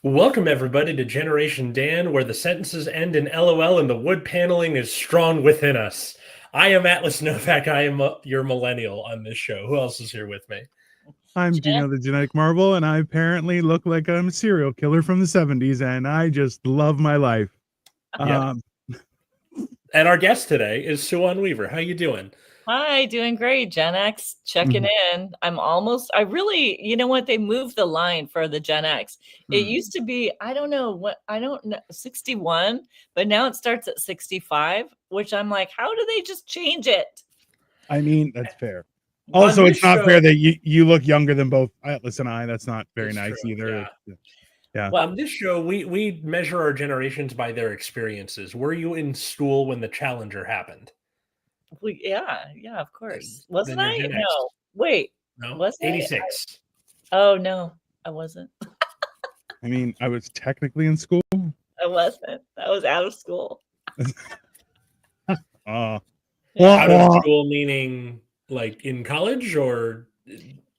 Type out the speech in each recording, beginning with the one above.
Welcome, everybody, to Generation Dan, where the sentences end in LOL and the wood paneling is strong within us. I am Atlas Novak. I am your millennial on this show. Who else is here with me? I'm Dino the Genetic Marvel, and I apparently look like I'm a serial killer from the 70s, and I just love my life. And our guest today is Suwon Weaver. How you doing? Hi, doing great. Gen X checking in. I really, you know what? They moved the line for the Gen X. It used to be, I don't know, 61, but now it starts at 65, which I'm like, how do they just change it? I mean, that's fair. Also, it's not fair that you look younger than both Atlas and I. That's not very nice either. Yeah. Well, on this show, we measure our generations by their experiences. Were you in school when the Challenger happened? Yeah, of course. Wasn't I? No. Wait. No. Was 86. Oh no, I wasn't. I mean, I was technically in school. I wasn't. I was out of school. Out of school meaning like in college or?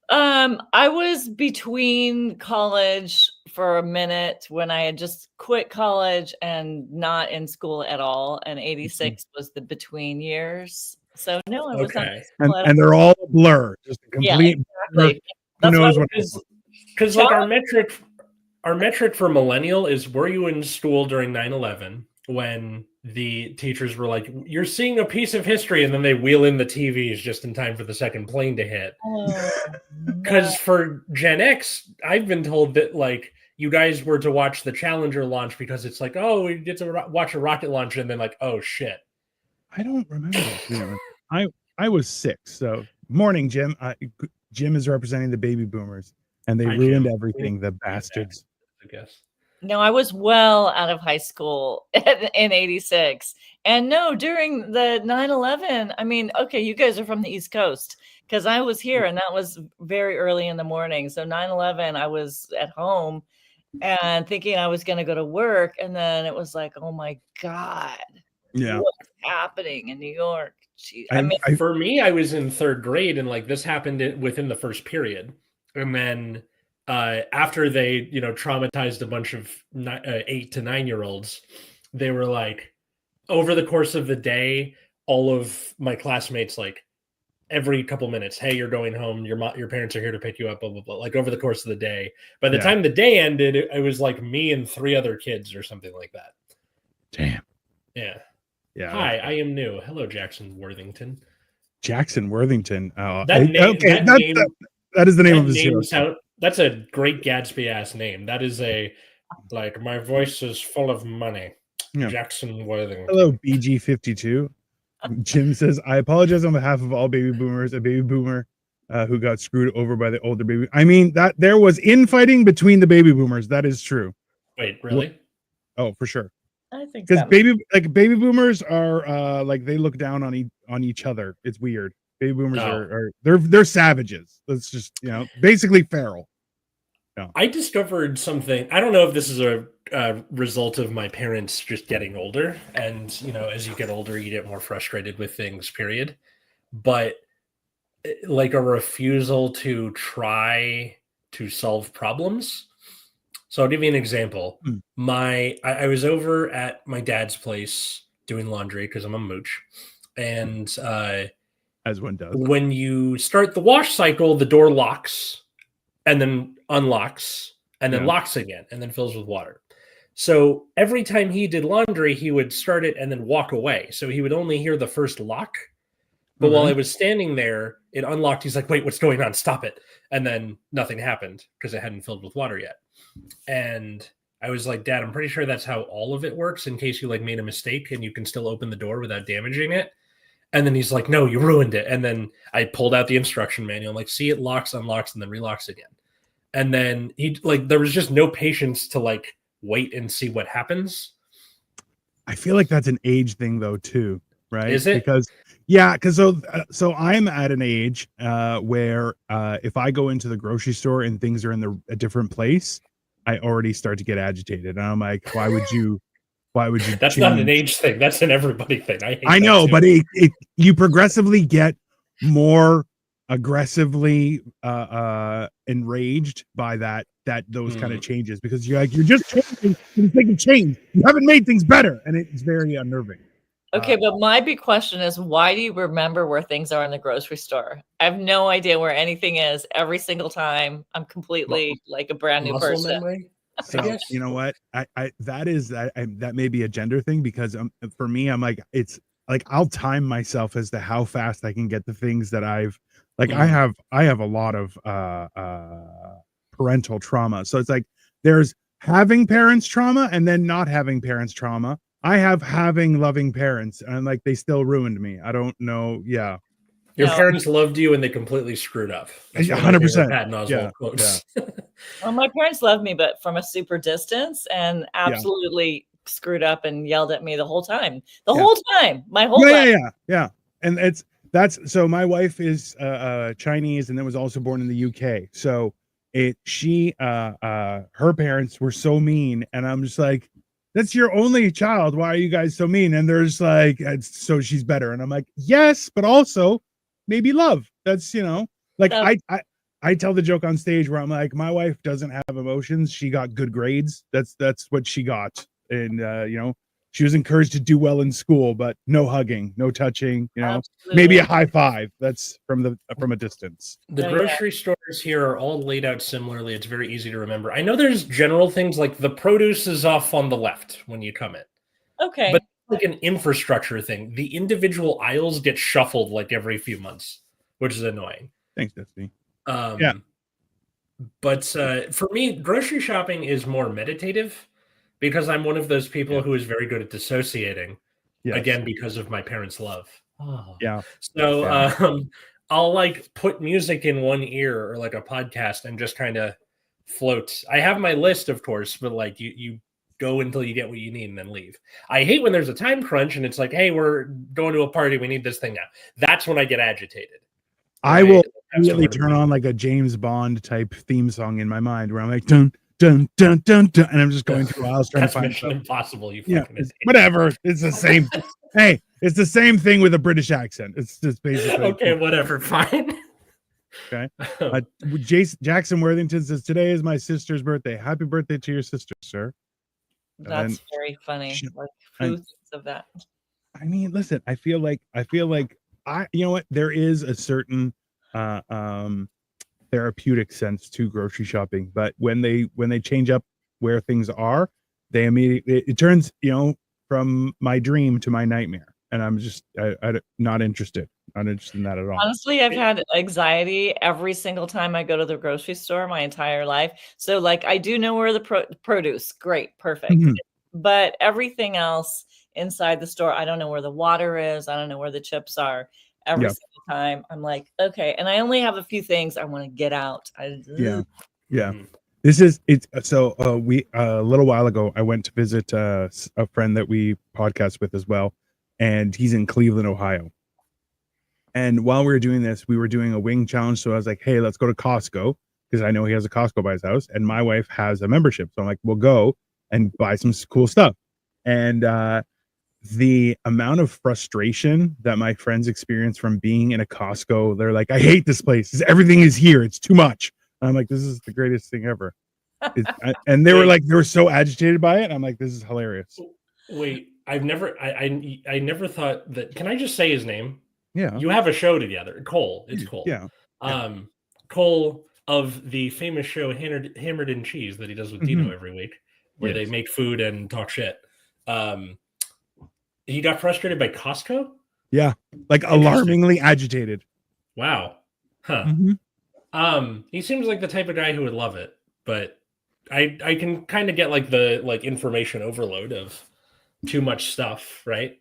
I was between college for a minute when I had just quit college and not in school at all. And 86 was the between years. So no, I was not. And they're all a blur, just a complete blur. Who knows what? Because like our metric for millennial is: were you in school during 9/11 when the teachers were like, "You're seeing a piece of history," and then they wheel in the TVs just in time for the second plane to hit? Because for Gen X, I've been told that like you guys were to watch the Challenger launch because it's like, oh, we get to watch a rocket launch, and then like, oh shit. I don't remember. I was 6, so morning, Jim. Jim is representing the baby boomers, and they ruined everything. The bastards. I guess. No, I was well out of high school in 86. And no, during the 9/11, I mean, okay, you guys are from the East Coast because I was here and that was very early in the morning. So 9/11, I was at home and thinking I was going to go to work. And then it was like, oh my God, what's happening in New York? I mean, for me, I was in 3rd grade and like this happened within the first period. And then after they, traumatized a bunch of 8 to 9-year-olds, they were like, over the course of the day, all of my classmates, like every couple minutes, hey, you're going home. Your parents are here to pick you up, blah, blah, blah. Like over the course of the day. By the time the day ended, it was like me and 3 other kids or something like that. Damn. Yeah. Hi, I am new. Hello, Jackson Worthington. Jackson Worthington. Oh, that is the name of his hero. That's a great Gatsby-ass name. That is like, my voice is full of money. Yeah. Jackson Worthington. Hello, BG52. Jim says, I apologize on behalf of all baby boomers. A baby boomer who got screwed over by the older baby. I mean, that there was infighting between the baby boomers. That is true. Wait, really? Oh, for sure. I think because baby boomers are like they look down on each other. It's weird. Baby boomers are they're savages. That's just basically feral. No. I discovered something. I don't know if this is a result of my parents just getting older, and as you get older, you get more frustrated with things. Period. But like a refusal to try to solve problems. So I'll give you an example. I was over at my dad's place doing laundry because I'm a mooch. And as one does. When you start the wash cycle, the door locks and then unlocks and then locks again and then fills with water. So every time he did laundry, he would start it and then walk away. So he would only hear the first lock. But while I was standing there, it unlocked. He's like, wait, what's going on? Stop it. And then nothing happened because it hadn't filled with water yet. And I was like, Dad, I'm pretty sure that's how all of it works in case you like made a mistake and you can still open the door without damaging it. And then he's like, no, you ruined it. And then I pulled out the instruction manual, like, see, it locks, unlocks, and then relocks again. And then there was just no patience to like wait and see what happens. I feel like that's an age thing though, too. Right. Is it? Because so I'm at an age where if I go into the grocery store and things are in a different place, I already start to get agitated. And I'm like, why would you That's change? Not an age thing. That's an everybody thing. I know, but you progressively get more aggressively enraged by that that those kind of changes, because you're just changing for the sake of change. You haven't made things better, and it's very unnerving. Okay, but my big question is, why do you remember where things are in the grocery store? I have no idea where anything is every single time. I'm completely like a brand new muscle person. memory. So you know what? That may be a gender thing, because for me, I'm like, it's like I'll time myself as to how fast I can get the things that I've like. I have a lot of parental trauma. So it's like there's having parents trauma and then not having parents trauma. I have having loving parents, and like they still ruined me. I don't know. Yeah. Your parents loved you and they completely screwed up. 100%. Patton Oswalt quotes. Well, my parents loved me, but from a super distance, and absolutely screwed up and yelled at me the whole time. My whole life. Yeah. And that's so my wife is Chinese and then was also born in the UK. So her parents were so mean, and I'm just like, that's your only child. Why are you guys so mean? And there's like, so she's better. And I'm like, yes, but also maybe love. That's, like I tell the joke on stage where I'm like, my wife doesn't have emotions. She got good grades. That's what she got. And, she was encouraged to do well in school, but no hugging, no touching, maybe a high five. That's from a distance. The grocery stores here are all laid out similarly. It's very easy to remember. I know there's general things like the produce is off on the left when you come in. Okay. But like an infrastructure thing, the individual aisles get shuffled like every few months, which is annoying. Thanks, Destiny. But for me, grocery shopping is more meditative, because I'm one of those people who is very good at dissociating, again, because of my parents' love. So I'll like put music in one ear or like a podcast and just kind of float. I have my list, of course, but like you go until you get what you need and then leave. I hate when there's a time crunch and it's like, hey, we're going to a party. We need this thing now. That's when I get agitated. I will immediately turn on like a James Bond type theme song in my mind where I'm like, dun, dun, dun, dun, dun, and I'm just going through aisles trying to find Mission Impossible. Whatever. It's the same. Hey, it's the same thing with a British accent. It's just basically okay. Whatever. Fine. Okay. Jackson Worthington says, today is my sister's birthday. Happy birthday to your sister, sir. That's very funny. Like, who thinks of that? I mean, listen, I feel like you know what? There is a certain therapeutic sense to grocery shopping, but when they change up where things are, they immediately it turns from my dream to my nightmare, and I'm just not interested in that at all. Honestly, I've had anxiety every single time I go to the grocery store my entire life. So like, I do know where the produce, great, perfect, but everything else inside the store, I don't know where the water is. I don't know where the chips are. Every single time I'm like, okay. And I only have a few things I want to get out. This is it's so we a little while ago I went to visit a friend that we podcast with as well, and he's in Cleveland, Ohio. And while we were doing this, we were doing a wing challenge. So I was like, hey, let's go to Costco, because I know he has a Costco by his house, and my wife has a membership. So I'm like, we'll go and buy some cool stuff. And the amount of frustration that my friends experience from being in a Costco, they're like, I hate this place. Everything is here. It's too much. And I'm like, this is the greatest thing ever. And they were like, they were so agitated by it. I'm like, this is hilarious. Wait, I never thought that. Can I just say his name? Yeah. You have a show together. Cole. It's Cole. Yeah. Cole of the famous show Hammered in Cheese that he does with Dino every week, where they make food and talk shit. He got frustrated by Costco? Yeah. Like alarmingly agitated. Wow. Huh. He seems like the type of guy who would love it, but I can kind of get like the information overload of too much stuff, right?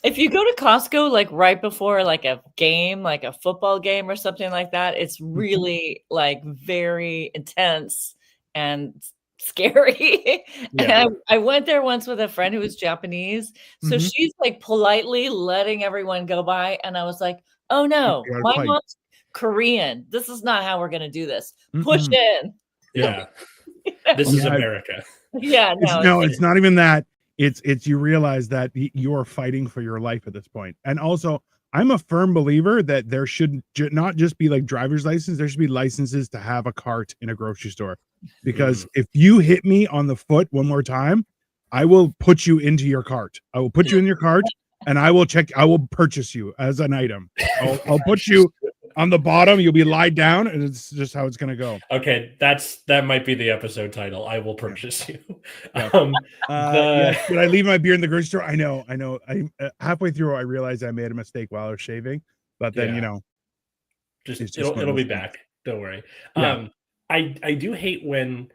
If you go to Costco like right before like a game, like a football game or something like that, it's really like very intense and scary. And I went there once with a friend who was Japanese. So she's like politely letting everyone go by. And I was like, oh no, my mom's Korean. This is not how we're going to do this. Push in. Yeah. This is America. Yeah. No, it's not even that. It's you realize that you're fighting for your life at this point. And also I'm a firm believer that there should not just be like driver's license. There should be licenses to have a cart in a grocery store, because if you hit me on the foot one more time, I will put you into your cart. I will put you in your cart, and I will purchase you as an item. I'll put you on the bottom. You'll be lied down, and it's just how it's going to go. Okay, that might be the episode title. I will purchase you. Yeah. Did I leave my beer in the grocery store? I know. I halfway through, I realized I made a mistake while I was shaving, but then it'll be back. Don't worry. Yeah. I do hate when,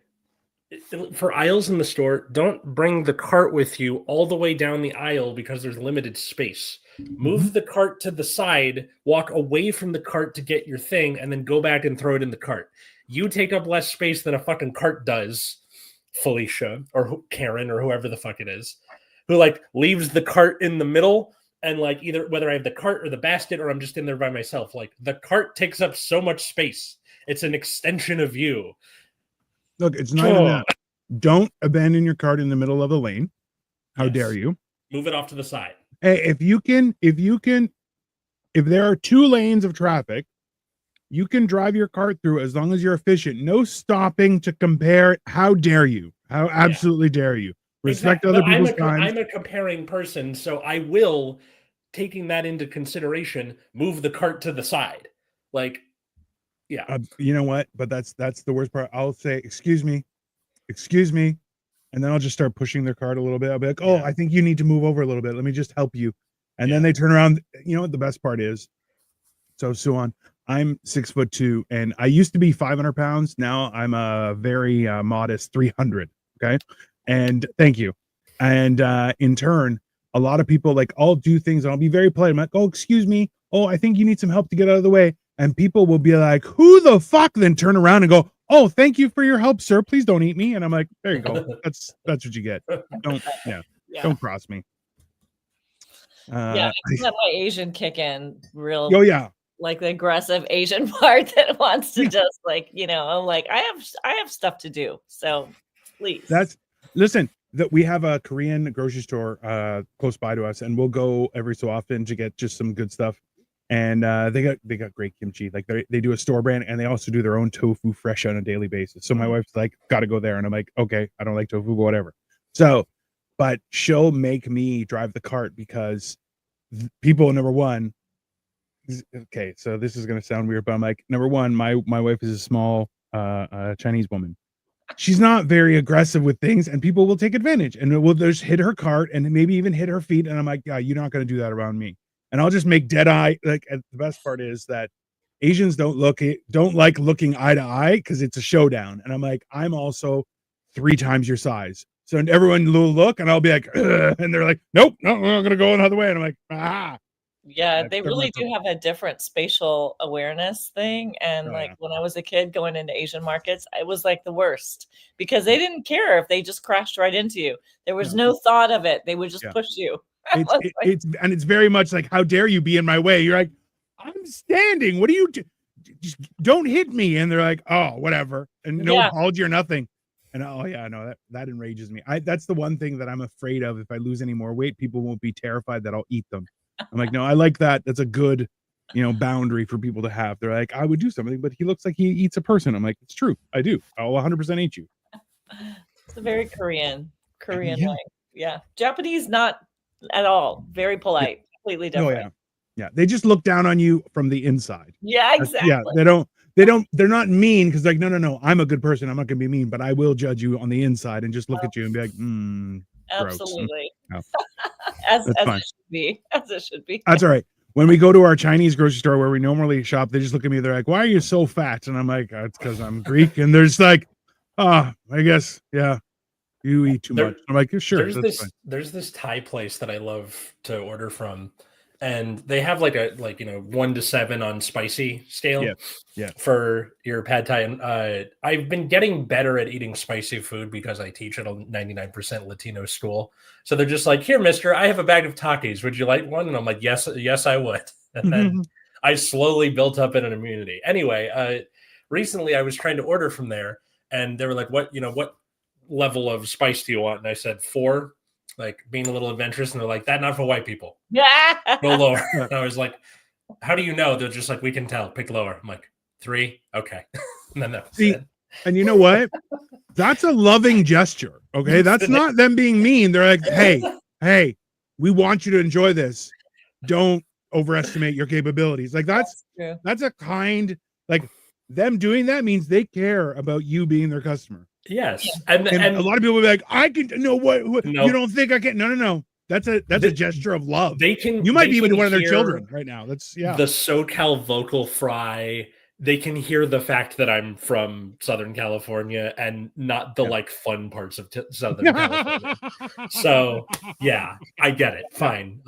for aisles in the store, don't bring the cart with you all the way down the aisle because there's limited space. Move the cart to the side, walk away from the cart to get your thing, and then go back and throw it in the cart. You take up less space than a fucking cart does, Felicia, or Karen, or whoever the fuck it is, who like leaves the cart in the middle, and like either whether I have the cart or the basket or I'm just in there by myself, like the cart takes up so much space. It's an extension of you. Look, it's not even that. Don't abandon your cart in the middle of the lane. How dare you? Move it off to the side. Hey, if there are 2 lanes of traffic, you can drive your cart through as long as you're efficient. No stopping to compare. How dare you? How absolutely dare you? Respect other people's time. I'm a comparing person, so I will, taking that into consideration, move the cart to the side. Like, yeah. You know what? But that's the worst part. I'll say, excuse me, and then I'll just start pushing their cart a little bit. I'll be like, oh, I think you need to move over a little bit. Let me just help you. And then they turn around. You know what the best part is? So Suwon, I'm 6'2", and I used to be 500 pounds. Now I'm a very modest 300. Okay. And thank you. And in turn, a lot of people, like, I'll do things and I'll be very polite. I'm like, oh, excuse me. Oh, I think you need some help to get out of the way. And people will be like, who the fuck? Then turn around and go, oh, thank you for your help, sir. Please don't eat me. And I'm like, there you go. That's what you get. Don't cross me. I let my Asian kick in real. Oh yeah. Like the aggressive Asian part that wants to just like, I'm like, I have stuff to do. So please. Listen, that we have a Korean grocery store close by to us, and we'll go every so often to get just some good stuff. And they got great kimchi. Like they do a store brand, and they also do their own tofu fresh on a daily basis. So my wife's like, gotta go there. And I'm like, okay, I don't like tofu, but whatever. So, but she'll make me drive the cart because people, number one, okay, so this is gonna sound weird, but I'm like, number one, my wife is a small Chinese woman. She's not very aggressive with things, and people will take advantage and will just hit her cart and maybe even hit her feet. And I'm like, yeah, you're not gonna do that around me. And I'll just make dead eye. Like, the best part is that Asians don't like looking eye to eye because it's a showdown. And I'm like, I'm also 3 times your size. So everyone will look, and I'll be like, ugh, and they're like, nope, no, we're gonna go another way. And I'm like, ah. Yeah, they really do have a different spatial awareness thing. And when I was a kid going into Asian markets, it was like the worst because they didn't care if they just crashed right into you. There was no thought of it. They would just push you. It's very much like, how dare you be in my way? You're like, I'm standing. What do you do? Just don't hit me. And they're like, oh, whatever. And no apology or nothing. And oh yeah, no, that enrages me. That's the one thing that I'm afraid of. If I lose any more weight, people won't be terrified that I'll eat them. I'm like, no, I like that. That's a good, boundary for people to have. They're like, I would do something, but he looks like he eats a person. I'm like, it's true. I do. I'll 100% eat you. It's a very Korean way. Yeah. Japanese, not at all. Very polite. Completely different. Oh yeah. They just look down on you from the inside. Yeah, exactly. They're not mean because like, no, I'm a good person. I'm not going to be mean, but I will judge you on the inside and just look at you and be like, absolutely. Gross. As it should be. That's all right. When we go to our Chinese grocery store where we normally shop, they just look at me. They're like, why are you so fat? And I'm like, it's because I'm Greek. And they're just like, I guess, yeah, you eat too much. I'm like, sure. There's this Thai place that I love to order from. And they have like 1 to 7 on spicy scale for your pad thai. And I've been getting better at eating spicy food because I teach at a 99% Latino school. So they're just like, here, mister, I have a bag of Takis. Would you like one? And I'm like, yes, I would. And then I slowly built up an immunity. Anyway, recently I was trying to order from there, and they were like, what level of spice do you want? And I said 4. like being a little adventurous, and they're like, "That not for white people. Yeah. Go lower." And I was like, "How do you know?" They're just like, "We can tell. Pick lower." I'm like, 3, okay. And then that was it. And you know what? That's a loving gesture. Okay, that's not them being mean. They're like, hey, we want you to enjoy this. Don't overestimate your capabilities. Like that's a kind, like them doing that means they care about you being their customer. Yes, and a lot of people will be like, I can no what No. you don't think I can? No. That's a gesture of love. They can. You might be one of their children right now. That's the SoCal vocal fry. They can hear the fact that I'm from Southern California and not the like fun parts of Southern California. So yeah, I get it. Fine.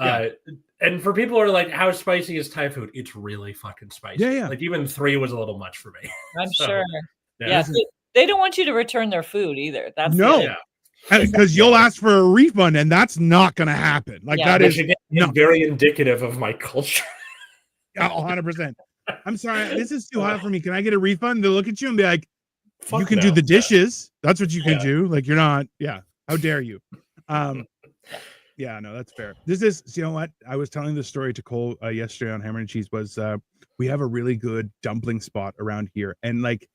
And for people who are like, how spicy is Thai food? It's really fucking spicy. Yeah. Like even 3 was a little much for me. I'm sure. Yeah. They don't want you to return their food either. That's because you'll ask for a refund, and that's not going to happen. Like that is very indicative of my culture. 100%. I'm sorry, this is too hot for me. Can I get a refund? They'll look at you and be like, "You can do the dishes. That's what you can do. Like you're not. Yeah, how dare you?" Yeah, no, that's fair. This is, you know what? I was telling this story to Cole yesterday on Hammer and Cheese. Was we have a really good dumpling spot around here, and like.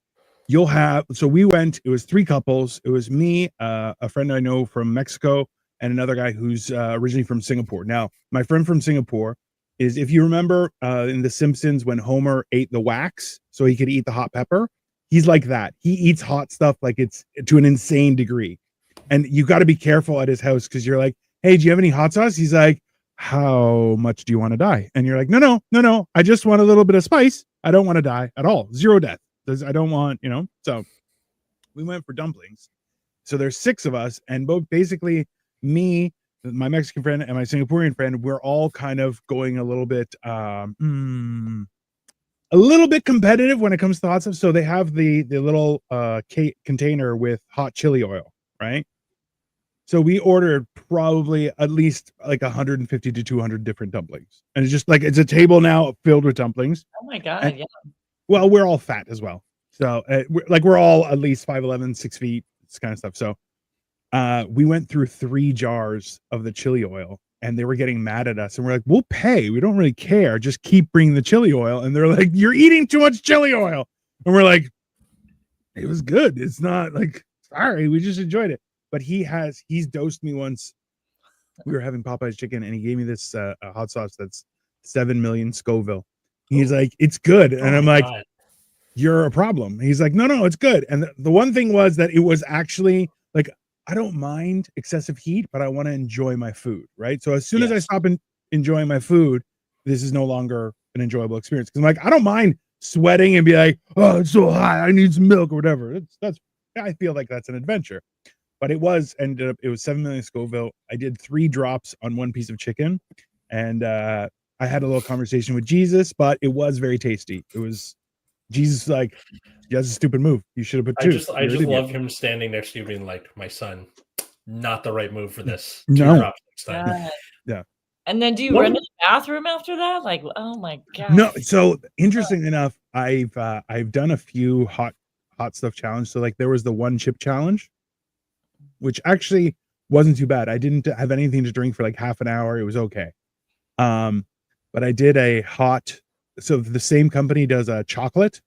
You'll have, so we went, it was 3 couples. It was me, a friend I know from Mexico, and another guy who's originally from Singapore. Now, my friend from Singapore is, if you remember in The Simpsons when Homer ate the wax so he could eat the hot pepper, he's like that. He eats hot stuff like it's to an insane degree. And you got to be careful at his house because you're like, hey, do you have any hot sauce? He's like, how much do you want to die? And you're like, no. I just want a little bit of spice. I don't want to die at all. 0 death. I don't want, so we went for dumplings. So there's 6 of us, and both basically me, my Mexican friend, and my Singaporean friend, we're all kind of going a little bit competitive when it comes to hot stuff. So they have the little container with hot chili oil, right? So we ordered probably at least like 150 to 200 different dumplings, and it's just like it's a table now filled with dumplings. Oh my god! Yeah. Well, we're all fat as well. So we're all at least 5'11", 6 feet, this kind of stuff. So we went through 3 jars of the chili oil, and they were getting mad at us. And we're like, we'll pay. We don't really care. Just keep bringing the chili oil. And they're like, you're eating too much chili oil. And we're like, it was good. It's not like, sorry, we just enjoyed it. But he's dosed me once. We were having Popeye's chicken, and he gave me this hot sauce that's 7 million Scoville. He's like, it's good. And I'm like, you're a problem. He's like, no, it's good. And the one thing was that it was actually like, I don't mind excessive heat, but I want to enjoy my food. Right. So as soon as I stop enjoying my food, this is no longer an enjoyable experience. Cause I'm like, I don't mind sweating and be like, oh, it's so hot. I need some milk or whatever. I feel like that's an adventure. But it was 7 million Scoville. I did 3 drops on 1 piece of chicken. And, I had a little conversation with Jesus, but it was very tasty. It was Jesus like, that's a stupid move. You should have put 2. I just love him standing next to you being like, my son, not the right move for this. 2 No. drops next time. Yeah. And then do you run to the bathroom after that? Like, oh my god. No. So interesting enough, I've done a few hot stuff challenge. So like there was the 1 chip challenge, which actually wasn't too bad. I didn't have anything to drink for like half an hour. It was okay. But I did a hot. So the same company does a chocolate,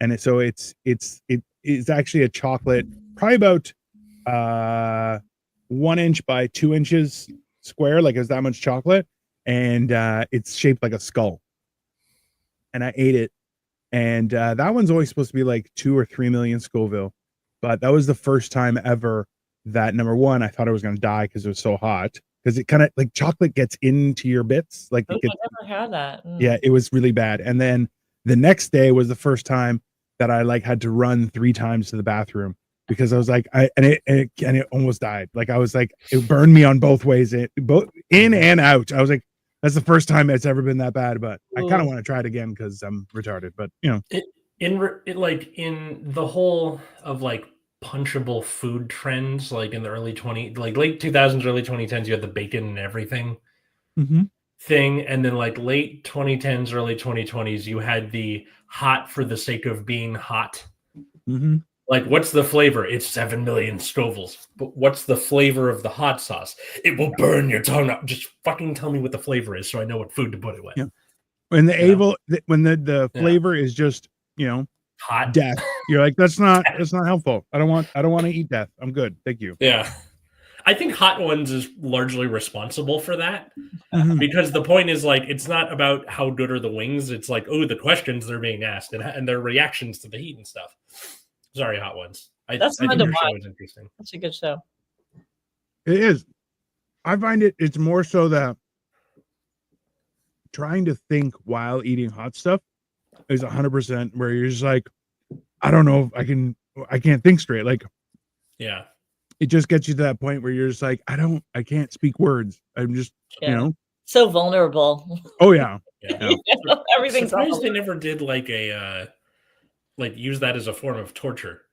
and it's actually a chocolate, probably about 1 inch by 2 inches square, like it's that much chocolate, and it's shaped like a skull. And I ate it, and that one's always supposed to be like 2 or 3 million Scoville, but that was the first time ever that, number one, I thought I was going to die because it was so hot. Because it kind of like chocolate gets into your bits. Like I never had that. Yeah, it was really bad. And then the next day was the first time that I like had to run 3 times to the bathroom because I was like, it almost died. Like I was like, it burned me on both ways, both in and out. I was like, that's the first time it's ever been that bad. But I kind of want to try it again because I'm retarded. But in the whole of like punchable food trends, like in the late 2000s, early 2010s, you had the bacon and everything thing, and then like late 2010s, early 2020s, you had the hot for the sake of being hot. Like, what's the flavor? It's 7 million Scovilles. But what's the flavor of the hot sauce? It will burn your tongue up. Just fucking tell me what the flavor is so I know what food to put it with. Yeah. When the flavor is just, hot death, you're like, that's not helpful. I don't want to eat death. I'm good. Thank you. Yeah. I think Hot Ones is largely responsible for that because the point is like, it's not about how good are the wings. It's like, oh, the questions they're being asked and their reactions to the heat and stuff. Sorry, Hot Ones. That's I fun think to your show watch. is interesting. That's a good show. It is. I find it's more so that trying to think while eating hot stuff is 100% where you're just like, I don't know if I can't think straight. Like, yeah, it just gets you to that point where you're just like, I can't speak words. I'm just, so vulnerable. Oh yeah. Yeah. Everything's surprised they never did like a use that as a form of torture.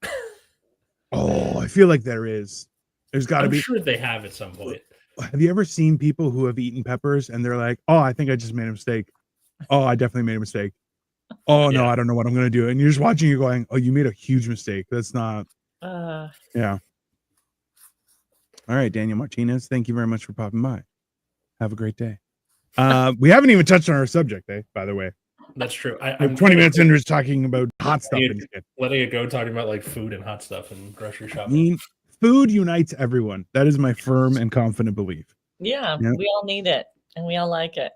Oh, I feel like there's got to be. I'm sure they have at some point. Have you ever seen people who have eaten peppers and they're like, oh, I think I just made a mistake. Oh, I definitely made a mistake. Oh no, I don't know what I'm gonna do. And you're just watching, you're going, oh, you made a huge mistake. That's not. Yeah. All right, Daniel Martinez, thank you very much for popping by. Have a great day. We haven't even touched on our subject, by the way. That's true. I'm 20 minutes in, just talking about hot stuff and shit. Letting it go, talking about like food and hot stuff and grocery shopping. I mean, food unites everyone. That is my firm and confident belief. Yeah, we all need it and we all like it.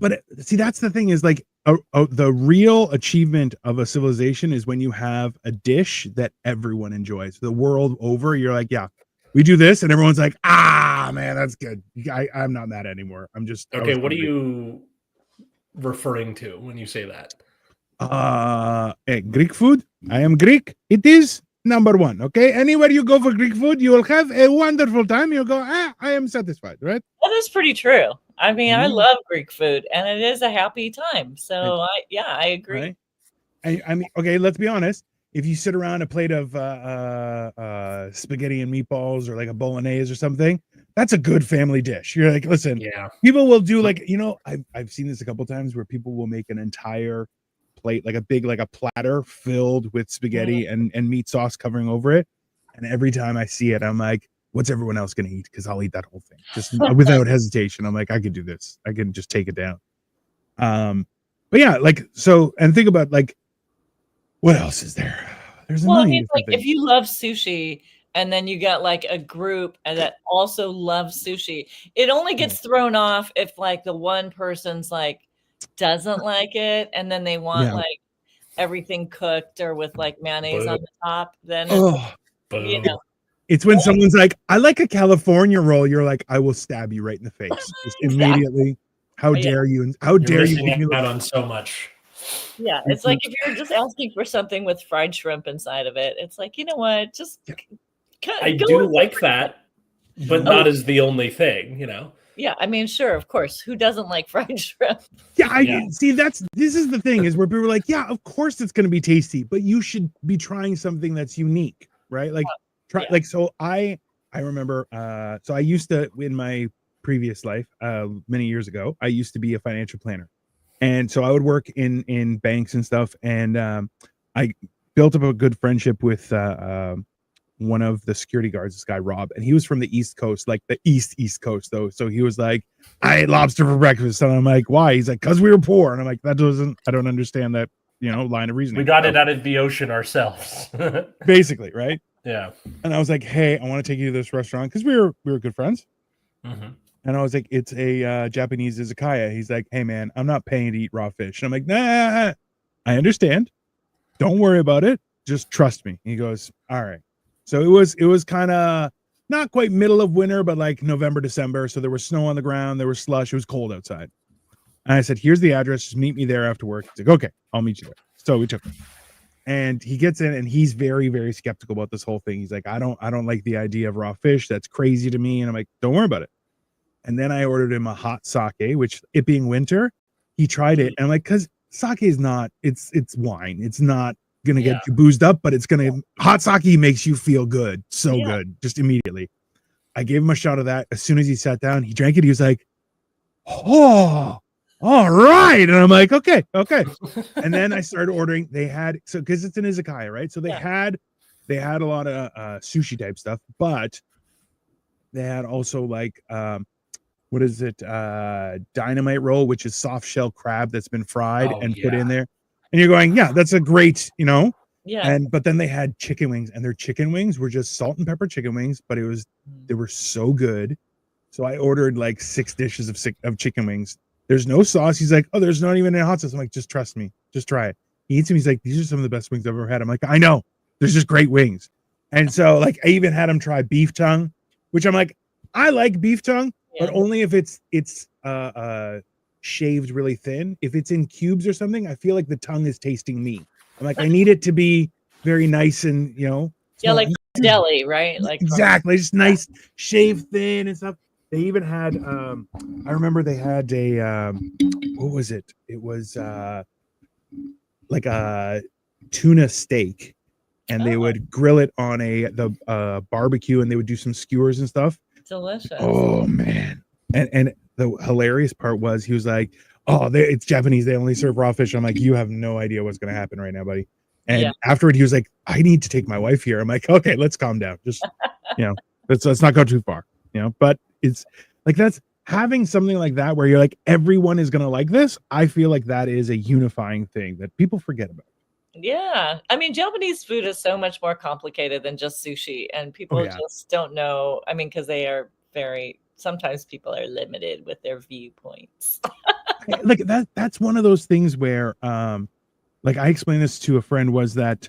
But see, that's the thing is like the real achievement of a civilization is when you have a dish that everyone enjoys. The world over, you're like, yeah, we do this, and everyone's like, ah, man, that's good. I'm not mad anymore. I'm just okay. What are you referring to when you say that? Greek food. I am Greek. It is number one. Okay, anywhere you go for Greek food, you will have a wonderful time. You'll go, I am satisfied, right? That is pretty true. I mean, I love Greek food, and it is a happy time. So I agree. Right? I mean, okay, let's be honest. If you sit around a plate of spaghetti and meatballs or like a bolognese or something, that's a good family dish. You're like, listen, people will do like, I've seen this a couple times where people will make an entire plate, like a platter filled with spaghetti and meat sauce covering over it. And every time I see it, I'm like, what's everyone else going to eat? Because I'll eat that whole thing just without hesitation. I'm like, I could do this. I can just take it down. But yeah, like, so, and think about like, what else is there? There's a million like if you love sushi and then you got like a group that also loves sushi, it only gets thrown off if like the one person's like doesn't like it and then they want like everything cooked or with like mayonnaise on the top. Then it's when someone's like, I like a California roll. You're like, I will stab you right in the face just immediately. How dare you? And how dare you? Out on so much. Yeah, it's like if you're just asking for something with fried shrimp inside of it, it's like, you know what? Just I do like that, but not as the only thing, Yeah, I mean, sure, of course. Who doesn't like fried shrimp? Yeah, see, this is the thing is where people are like, yeah, of course it's going to be tasty, but you should be trying something that's unique, right? Like, so I remember, so I used to, in my previous life, many years ago, I used to be a financial planner. And so I would work in banks and stuff. And I built up a good friendship with one of the security guards, this guy, Rob. And he was from the East Coast, like the East Coast, though. So he was like, I ate lobster for breakfast. And I'm like, why? He's like, because we were poor. And I'm like, I don't understand that, line of reasoning. We got it out of the ocean ourselves. Basically, right? Yeah. And I was like, hey, I want to take you to this restaurant because we were good friends. Mm-hmm. And I was like, it's a Japanese izakaya. He's like, hey, man, I'm not paying to eat raw fish. And I'm like, nah, I understand. Don't worry about it. Just trust me. He goes, all right. So it was kind of not quite middle of winter, but like November, December. So there was snow on the ground. There was slush. It was cold outside. And I said, here's the address. Just meet me there after work. He's like, okay, I'll meet you there. So we took him. And he gets in and he's very, very skeptical about this whole thing. He's like, I don't like the idea of raw fish. That's crazy to me. And I'm like, don't worry about it. And then I ordered him a hot sake, which it being winter, he tried it. And I'm like, because sake is not, it's wine. It's not going to get you boozed up, but it's going to, hot sake makes you feel good. So good. Just immediately. I gave him a shot of that. As soon as he sat down, he drank it. He was like, oh, all right. And I'm like, okay. And then I started ordering. They had, so because it's an izakaya, right? So they had they had a lot of sushi type stuff, but they had also like what is it? Dynamite roll, which is soft shell crab that's been fried and put in there. And you're going, yeah, that's a great, Yeah. And but then they had chicken wings, and their chicken wings were just salt and pepper chicken wings, but they were so good. So I ordered like 6 dishes of chicken wings. There's no sauce. He's like, oh, there's not even a hot sauce. I'm like, just trust me, just try it. He eats them. He's like, these are some of the best wings I've ever had. I'm like, I know, there's just great wings. And so like I even had him try beef tongue, which I'm like, I like beef tongue, but only if it's shaved really thin. If it's in cubes or something, I feel like the tongue is tasting me. I'm like, I need it to be very nice and like deli, right? Like exactly, just nice, shaved thin and stuff. They even had I remember they had a what was it? It was like a tuna steak, and they would grill it on the barbecue, and they would do some skewers and stuff. Delicious. Oh man. And the hilarious part was he was like, oh, it's Japanese, they only serve raw fish. I'm like, you have no idea what's gonna happen right now, buddy. And afterward he was like, I need to take my wife here. I'm like, okay, let's calm down. Just let's not go too far. But it's like, that's having something like that where you're like, everyone is gonna like this. I feel like that is a unifying thing that people forget about. Yeah. I mean, Japanese food is so much more complicated than just sushi, and people just don't know. I mean, because they are sometimes people are limited with their viewpoints. Like that's one of those things where like I explained this to a friend, was that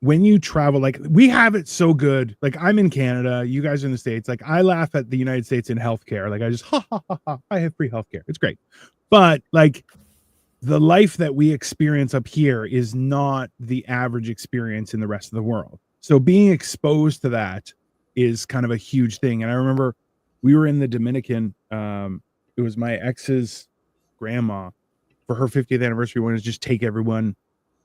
when you travel, like we have it so good. Like I'm in Canada, you guys are in the States. Like I laugh at the United States in healthcare. Like I just I have free healthcare. It's great. But like the life that we experience up here is not the average experience in the rest of the world. So being exposed to that is kind of a huge thing. And I remember we were in the Dominican. It was my ex's grandma for her 50th anniversary. We wanted to just take everyone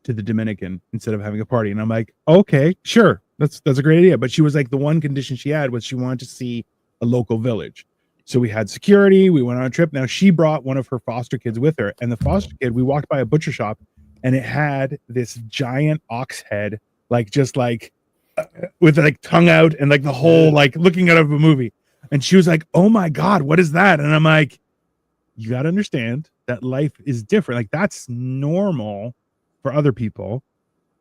to the Dominican instead of having a party. And I'm like, okay, sure. That's a great idea. But she was like, the one condition she had was she wanted to see a local village. So we had security. We went on a trip. Now she brought one of her foster kids with her, and the foster kid, we walked by a butcher shop, and it had this giant ox head, like just like with like tongue out and like the whole like looking out of a movie. And she was like, oh my God, what is that? And I'm like, you got to understand that life is different. Like that's normal for other people.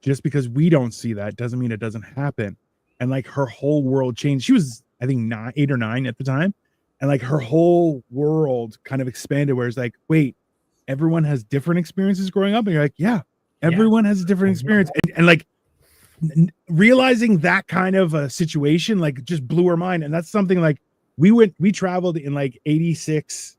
Just because we don't see that doesn't mean it doesn't happen. And like her whole world changed. She was, I think 8 or 9 at the time. And like her whole world kind of expanded, where it's like, wait, everyone has different experiences growing up. And you're like, yeah, everyone has a different experience. And like realizing that kind of a situation, like just blew her mind. And that's something like we traveled in like 86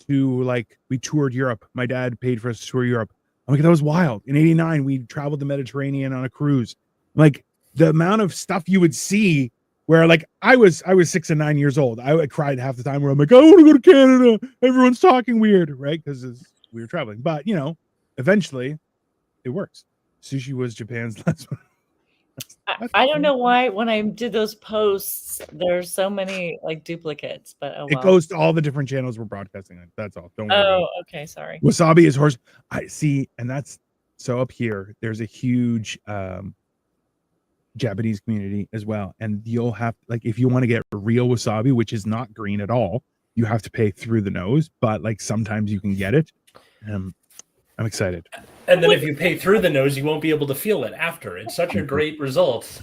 to like, we toured Europe. My dad paid for us to tour Europe. I'm like, that was wild. In 89, we traveled the Mediterranean on a cruise. Like the amount of stuff you would see, where like I was 6 and 9 years old. I cried half the time where I'm like, I want to go to Canada. Everyone's talking weird, right? Because we were traveling. But eventually it works. Sushi was Japan's last one. I don't know why when I did those posts, there's so many like duplicates, but it goes to all the different channels we're broadcasting on. That's all. Don't worry. Oh, okay, sorry. Wasabi is horse. I see, and that's so up here. There's a huge Japanese community as well, and you'll have like if you want to get real wasabi, which is not green at all, you have to pay through the nose. But like sometimes you can get it. I'm excited. And then if you pay through the nose, you won't be able to feel it after. It's such a great result.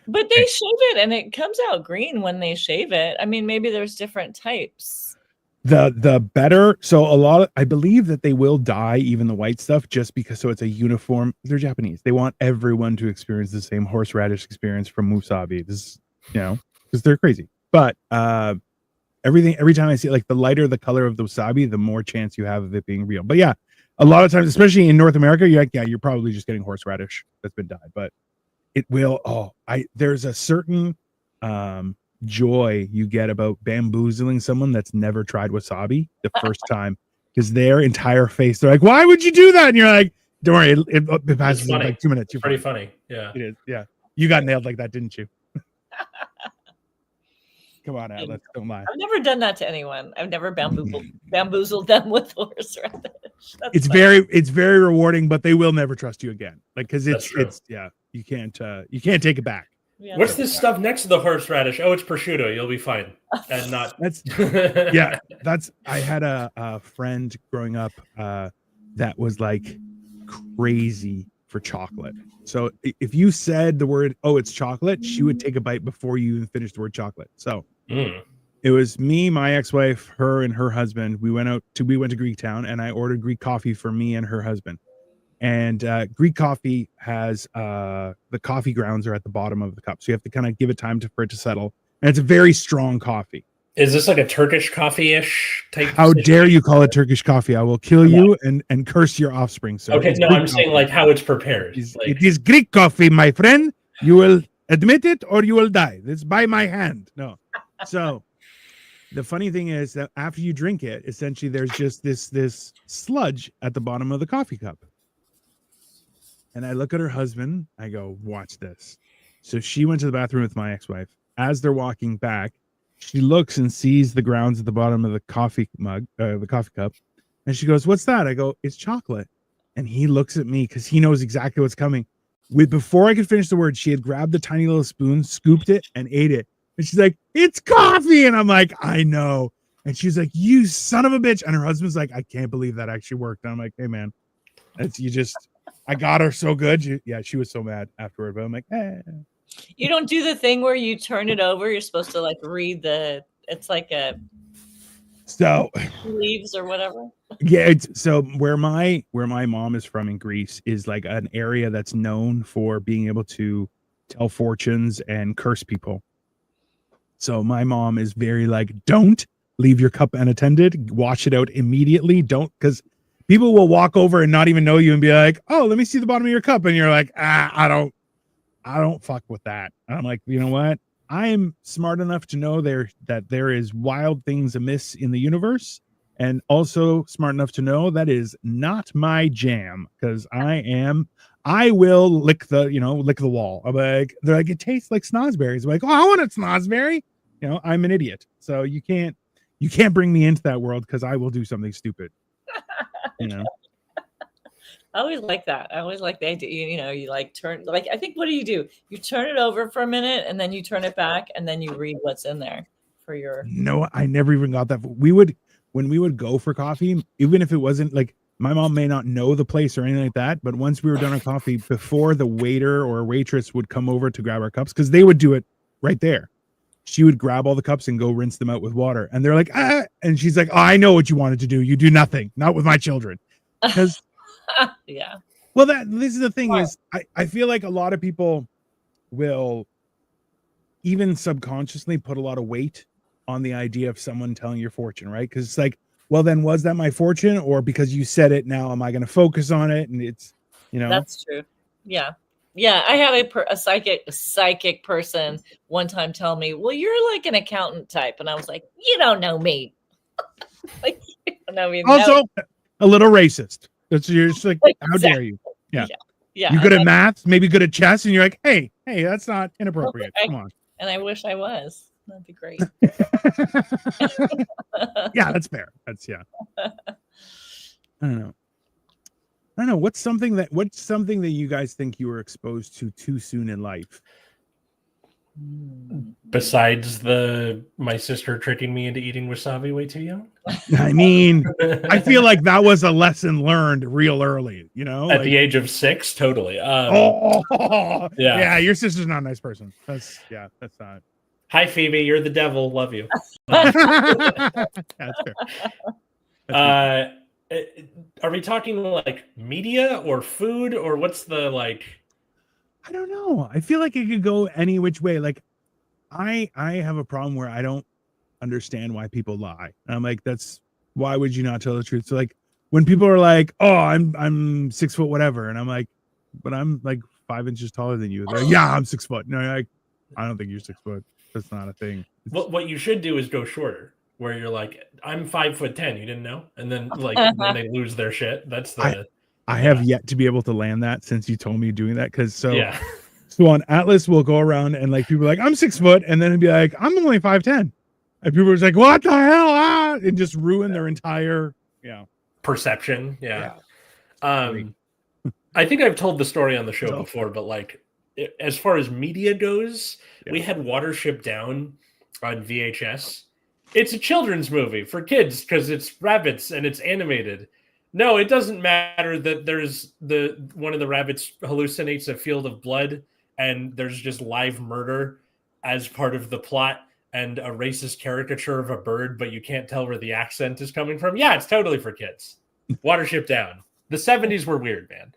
But they shave it, and it comes out green when they shave it. I mean, maybe there's different types. The better. So I believe that they will dye even the white stuff just because so it's a uniform. They're Japanese. They want everyone to experience the same horseradish experience from wasabi. This, because they're crazy. But every time I see it, like the lighter the color of the wasabi, the more chance you have of it being real. But yeah, a lot of times, especially in North America, you're like, yeah, you're probably just getting horseradish that's been dyed. But it will. There's a certain joy you get about bamboozling someone that's never tried wasabi the first time, because their entire face, they're like, why would you do that? And you're like, don't worry, it passes in like 2 minutes. You're pretty funny. Yeah, it is. Yeah, you got nailed like that, didn't you? Come on, Atlas, don't lie. I've never done that to anyone. I've never bamboozled them with horseradish. It's very rewarding, but they will never trust you again. Like, because it's You can't take it back. Yeah, What's this stuff next to the horseradish? Oh, it's prosciutto. You'll be fine. And not That's I had a friend growing up that was like crazy for chocolate. So if you said the word, oh, it's chocolate, she would take a bite before you even finished the word chocolate. So it was me, my ex-wife, her and her husband. We went to Greektown, and I ordered Greek coffee for me and her husband. And Greek coffee has the coffee grounds are at the bottom of the cup, so you have to kind of give it time for it to settle. And it's a very strong coffee. Is this like a Turkish coffee-ish type? How dare you call it Turkish coffee? I will kill you and curse your offspring. So okay, no, I'm saying like how it's prepared. It is Greek coffee, my friend. You will admit it or you will die. It's by my hand. No. So the funny thing is that after you drink it, essentially there's just this sludge at the bottom of the coffee cup. And I look at her husband. I go, watch this. So she went to the bathroom with my ex-wife. As they're walking back, she looks and sees the grounds at the bottom of the coffee mug, the coffee cup. And she goes, what's that? I go, it's chocolate. And he looks at me because he knows exactly what's coming. Before I could finish the word, she had grabbed the tiny little spoon, scooped it, and ate it. And she's like, it's coffee. And I'm like, I know. And she's like, you son of a bitch. And her husband's like, I can't believe that actually worked. And I'm like, hey, man, I got her so good. She was so mad afterward. But I'm like, eh. You don't do the thing where you turn it over. You're supposed to like read it's like a leaves or whatever. Yeah. So where my mom is from in Greece is like an area that's known for being able to tell fortunes and curse people. So my mom is very like, don't leave your cup unattended. Wash it out immediately. Don't, because people will walk over and not even know you and be like, oh, let me see the bottom of your cup. And you're like, I don't fuck with that. And I'm like, you know what? I am smart enough to know that there is wild things amiss in the universe, and also smart enough to know that is not my jam, because I will lick the wall. I'm like, they're like, it tastes like snozberries. I'm like, oh, I want a snozberry. I'm an idiot. So you can't bring me into that world, because I will do something stupid. I always like that. I always like the idea, you like turn, like, I think, what do? You turn it over for a minute and then you turn it back and then you read what's in there for your. No, I never even got that. When we would go for coffee, even if it wasn't like, my mom may not know the place or anything like that, but once we were done our coffee, before the waiter or waitress would come over to grab our cups, because they would do it right there, she would grab all the cups and go rinse them out with water. And they're like, and she's like, oh, I know what you wanted to do. You do nothing, not with my children. Because yeah. Well, this is the thing is, I feel like a lot of people will even subconsciously put a lot of weight on the idea of someone telling your fortune, right? Because it's like, well, then was that my fortune? Or because you said it, now am I going to focus on it? And it's, That's true. Yeah. Yeah. I had a psychic person one time tell me, well, you're like an accountant type. And I was like, you don't know me. Like, you don't know me. Also, a little racist. You're just like, how dare you? Yeah. You're good at math, maybe good at chess, and you're like, hey, that's not inappropriate. Come on. And I wish I was. That'd be great. Yeah, that's fair. I don't know. What's something that you guys think you were exposed to too soon in life? Besides my sister tricking me into eating wasabi way too young. I mean, I feel like that was a lesson learned real early, at the age of 6. Totally. Yeah, your sister's not a nice person. That's not. Hi, Phoebe. You're the devil. Love you. That's fair. Are we talking like media or food, or what's the like? I don't know. I feel like it could go any which way. Like, I have a problem where I don't understand why people lie. And I'm like, why would you not tell the truth? So like, when people are like, oh, I'm 6 foot whatever, and I'm like, but I'm like 5 inches taller than you. They're like, yeah, I'm 6 foot. No, like, I don't think you're 6 foot. That's not a thing. What you should do is go shorter, where you're like, I'm 5'10". You didn't know, and then like when they lose their shit, that's the. I have yet to be able to land that since you told me doing that. So on Atlas, we'll go around and like people are like, I'm 6 foot, and then it'd be like, I'm only 5'10", and people are like, what the hell? And just ruin their entire perception. Yeah. I think I've told the story on the show before, but like as far as media goes, we had Watership Down on VHS. It's a children's movie for kids because it's rabbits and it's animated. No, it doesn't matter that there's one of the rabbits hallucinates a field of blood and there's just live murder as part of the plot and a racist caricature of a bird, but you can't tell where the accent is coming from. Yeah, it's totally for kids. Watership Down. The 70s were weird, man.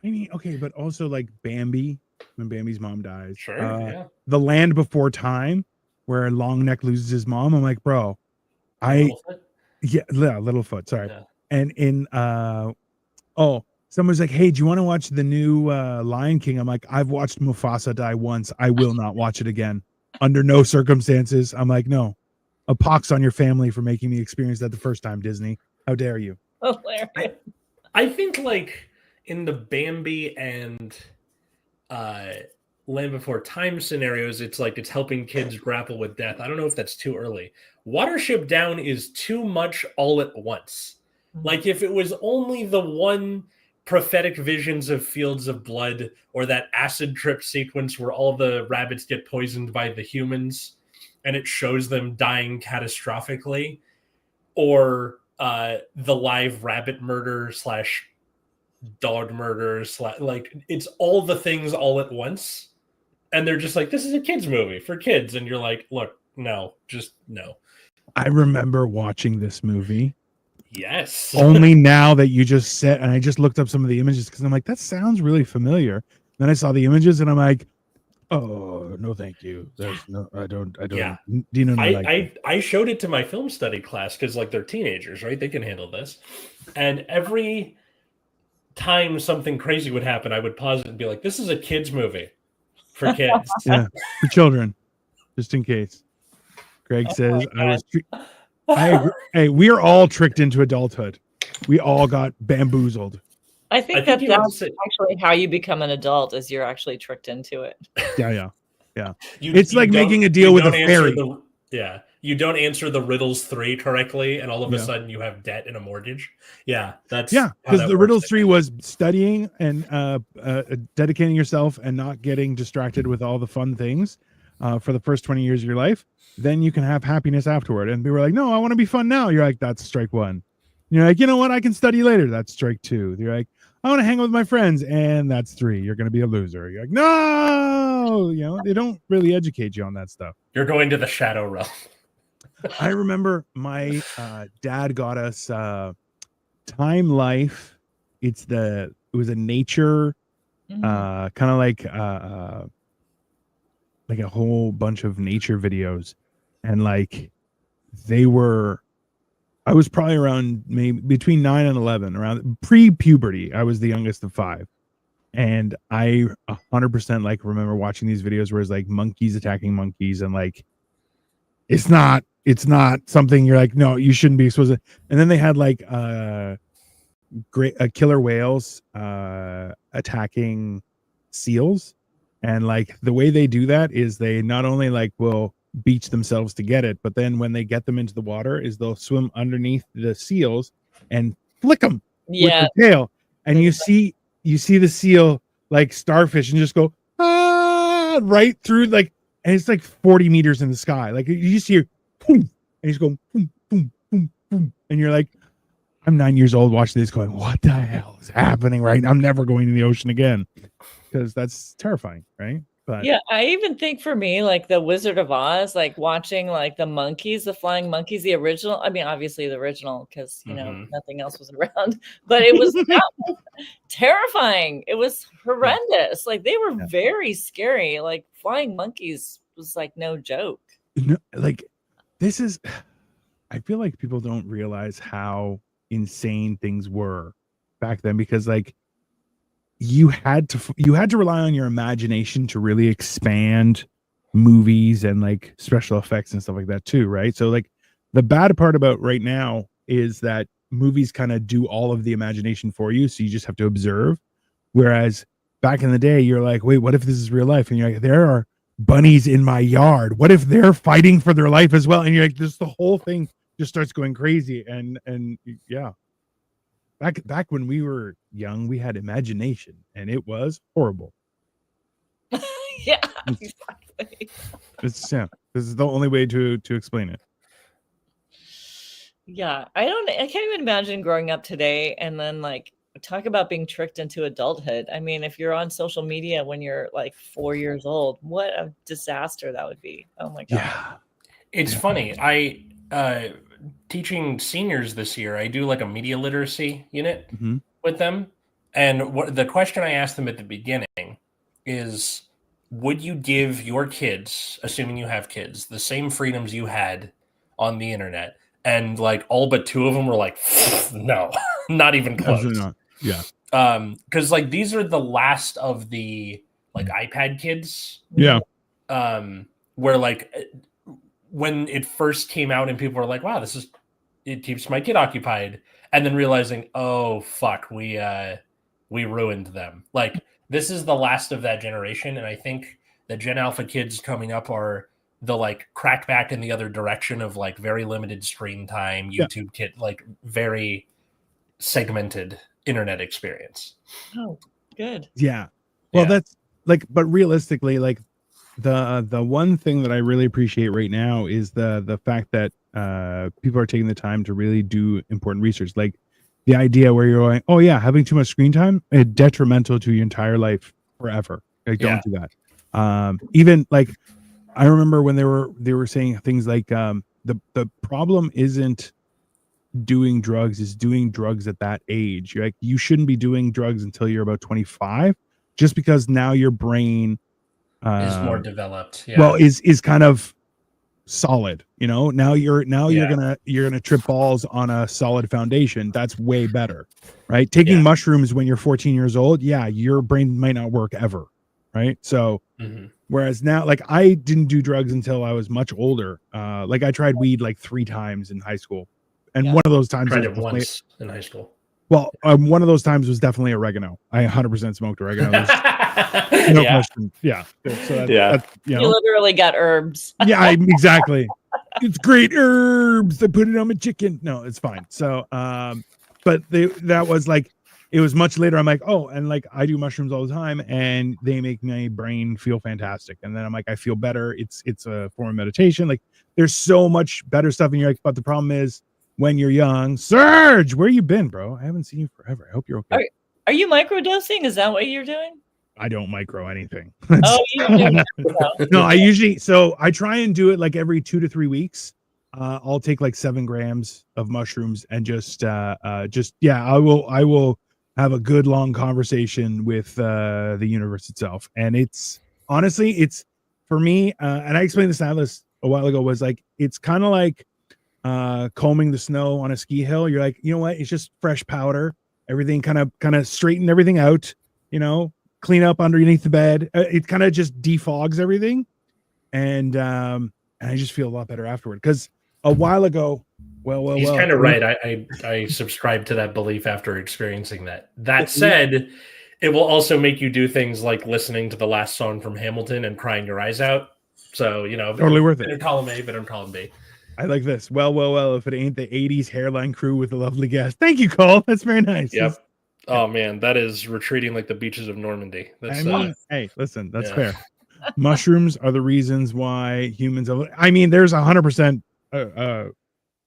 I mean, okay, but also like Bambi, when Bambi's mom dies. Sure, yeah. The Land Before Time, where Longneck loses his mom. I'm like, bro, Littlefoot, sorry. Yeah. And in someone's like, hey, do you want to watch the new Lion King? I'm like, I've watched Mufasa die once. I will not watch it again. Under no circumstances. I'm like, no. A pox on your family for making me experience that the first time, Disney. How dare you? Hilarious. I think like in the Bambi and Land Before Time scenarios, it's like it's helping kids grapple with death. I don't know if that's too early. Watership Down is too much all at once. Like if it was only the one prophetic visions of fields of blood or that acid trip sequence where all the rabbits get poisoned by the humans and it shows them dying catastrophically, or the live rabbit murder / dog murder / like it's all the things all at once, and they're just like, this is a kids movie for kids, and you're like, look, no, just no. I remember watching this movie. Yes. Only now that you just said, and I just looked up some of the images because I'm like, that sounds really familiar. Then I saw the images and I'm like, oh no, thank you. There's no, I don't. Yeah. Do you know? I showed it to my film study class because like they're teenagers, right? They can handle this. And every time something crazy would happen, I would pause it and be like, this is a kids movie for kids. Yeah, for children, just in case. Greg says I agree. Hey, we are all tricked into adulthood. We all got bamboozled. I think that's actually how you become an adult, is you're actually tricked into it. Yeah. It's like making a deal with a fairy. You don't answer the riddles 3 correctly, and all of a sudden you have debt and a mortgage. Yeah, that's because the riddles 3 was studying and dedicating yourself and not getting distracted with all the fun things for the first 20 years of your life. Then you can have happiness afterward. And people are like, no, I want to be fun now. You're like, that's strike 1. And you're like, you know what? I can study later. That's strike 2. You're like, I want to hang out with my friends. And that's 3. You're going to be a loser. You're like, no, they don't really educate you on that stuff. You're going to the shadow realm. I remember my dad got us Time Life. It was a nature, kind of like a whole bunch of nature videos. And like I was probably around maybe between 9 and 11, around pre-puberty. I was the youngest of 5. And I 100% like remember watching these videos where it's like monkeys attacking monkeys, and like it's not something you're like, no, you shouldn't be supposed to. And then they had like killer whales attacking seals. And like the way they do that is they not only like will beach themselves to get it, but then when they get them into the water is they'll swim underneath the seals and flick them with the tail. And you see the seal like starfish and just go right through, like, and it's like 40 meters in the sky. Like you just hear boom, and he's going boom, boom, boom, boom. And you're like, I'm 9 years old watching this going, what the hell is happening right now? I'm never going to the ocean again, because that's terrifying, right? But yeah, I even think for me, like the Wizard of Oz, like watching like the monkeys, the flying monkeys, the original. I mean, obviously the original, because nothing else was around. But it was terrifying. It was horrendous. Like they were very scary. Like flying monkeys was like no joke. No, like this is. I feel like people don't realize how insane things were back then, because like you had to rely on your imagination to really expand movies and like special effects and stuff like that too, right? So like the bad part about right now is that movies kind of do all of the imagination for you, so you just have to observe. Whereas back in the day, you're like, wait, what if this is real life? And you're like, there are bunnies in my yard. What if they're fighting for their life as well? And you're like, this, the whole thing just starts going crazy. And yeah. Back when we were young, we had imagination, and it was horrible. Yeah, exactly. This is the only way to explain it. Yeah, I can't even imagine growing up today and then like talk about being tricked into adulthood. I mean, if you're on social media when you're like 4 years old, what a disaster that would be. Oh my God. Yeah. It's funny. I teaching seniors this year, I do like a media literacy unit with them. And what the question I asked them at the beginning is, would you give your kids, assuming you have kids, the same freedoms you had on the internet? And like all but two of them were like, no, not even close. Absolutely not. Yeah. Because like these are the last of the like iPad kids. Yeah. Where like when it first came out and people were like, wow, it keeps my kid occupied. And then realizing, oh fuck, we ruined them. Like this is the last of that generation. And I think the Gen Alpha kids coming up are the like crack back in the other direction of like very limited screen time, YouTube kid, like very segmented internet experience. Oh, good. Yeah. Well, that's like, but realistically, like the one thing that I really appreciate right now is the fact that people are taking the time to really do important research. Like the idea where you're going, oh yeah, having too much screen time is detrimental to your entire life forever. Like don't do that. Even like I remember when they were saying things like the problem isn't doing drugs, is doing drugs at that age. You're like, you shouldn't be doing drugs until you're about 25, just because now your brain is more developed. Well, is kind of solid, you know. Now you're gonna trip balls on a solid foundation. That's way better, right? Taking mushrooms when you're 14 years old, your brain might not work ever, right? So whereas now, like I didn't do drugs until I was much older. Like I tried weed like 3 times in high school, and one of those times tried it once in high school. Well, one of those times was definitely oregano. I 100% smoked oregano. No question. Yeah. So that's, you literally got herbs. Yeah, exactly. It's great herbs. I put it on my chicken. No, it's fine. So, but that was like, it was much later. I'm like, oh, and like I do mushrooms all the time, and they make my brain feel fantastic. And then I'm like, I feel better. It's a form of meditation. Like, there's so much better stuff. And you're like, but the problem is, when you're young, Serge, where you been, bro? I haven't seen you forever. I hope you're okay. Are you microdosing? Is that what you're doing? I don't micro anything. Oh, you do. No, I try and do it like every 2 to 3 weeks. I'll take like 7 grams of mushrooms and I will have a good long conversation with the universe itself. And it's honestly, it's for me, and I explained this to Atlas a while ago, was like, it's kind of like combing the snow on a ski hill. You're like, you know what? It's just fresh powder. Everything kind of straighten everything out, you know, clean up underneath the bed. It kind of just defogs everything. And I just feel a lot better afterward. Because a while ago, he's kind of right. I subscribe to that belief after experiencing that. That said, it will also make you do things like listening to the last song from Hamilton and crying your eyes out. So, you know, totally worth it. In column A, but in column B. I like this. Well, if it ain't the 80s hairline crew with a lovely guest. Thank you, Cole. That's very nice. Yep. Oh, man, that is retreating like the beaches of Normandy. That's, hey, listen, that's fair. Mushrooms are the reasons why humans have, I mean, there's 100% a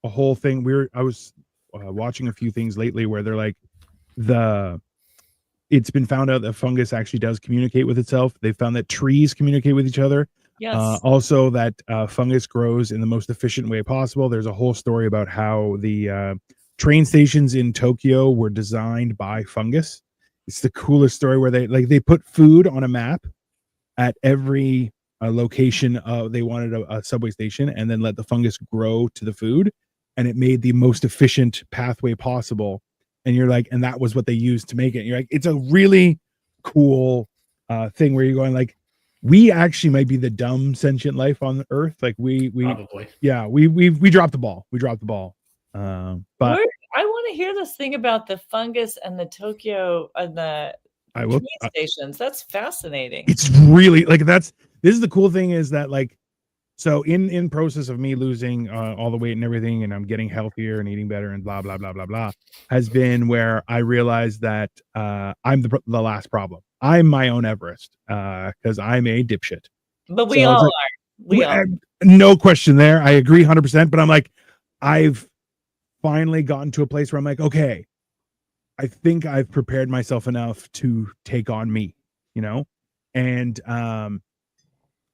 whole thing. I was watching a few things lately where they're like, it's been found out that fungus actually does communicate with itself. They found that trees communicate with each other. Yes. Also that fungus grows in the most efficient way possible. There's a whole story about how the train stations in Tokyo were designed by fungus. It's the coolest story where they put food on a map at every location. They wanted a subway station, and then let the fungus grow to the food, and it made the most efficient pathway possible. And you're like, and that was what they used to make it. You're like, it's a really cool thing where you're going like, we actually might be the dumb sentient life on Earth. Like we probably, we dropped the ball. But I want to hear this thing about the fungus and the Tokyo and the train stations. That's fascinating. It's really like this is the cool thing is that like, so in process of me losing all the weight and everything, and I'm getting healthier and eating better and blah blah blah blah blah, has been where I realized that I'm the last problem. I'm my own Everest because I'm a dipshit. But we all are. We all. No question there. I agree 100%. But I'm like, I've finally gotten to a place where I'm like, okay, I think I've prepared myself enough to take on me, and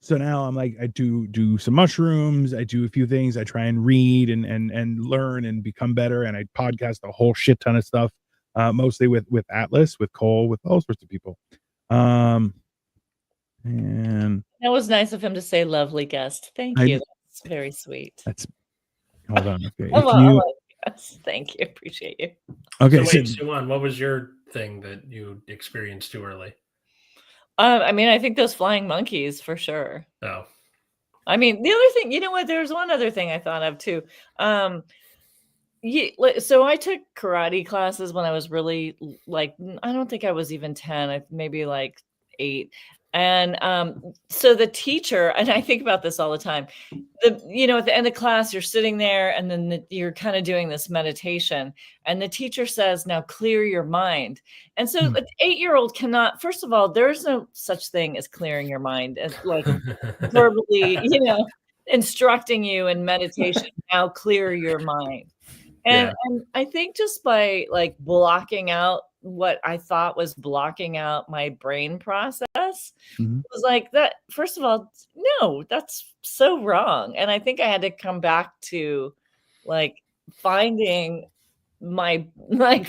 so now I'm like, I do some mushrooms, I do a few things, I try and read and learn and become better, and I podcast a whole shit ton of stuff, mostly with Atlas, with Cole, with all sorts of people. And that was nice of him to say, "Lovely guest." Thank you. That's very sweet. Hold on. Okay. Yes, thank you. Appreciate you. Okay. So wait, Suwon, what was your thing that you experienced too early? I mean, I think those flying monkeys for sure. Oh. I mean, the other thing, you know what? There's one other thing I thought of too. So I took karate classes when I was really like, I don't think I was even 10, maybe like 8. And so the teacher, and I think about this all the time, at the end of class, you're sitting there and then you're kind of doing this meditation and the teacher says, now clear your mind. And so an 8-year-old cannot, first of all, there's no such thing as clearing your mind, as like verbally, instructing you in meditation, now clear your mind. And I think just by like blocking out what I thought was blocking out my brain process was like that. First of all, no, that's so wrong. And I think I had to come back to like finding my brain.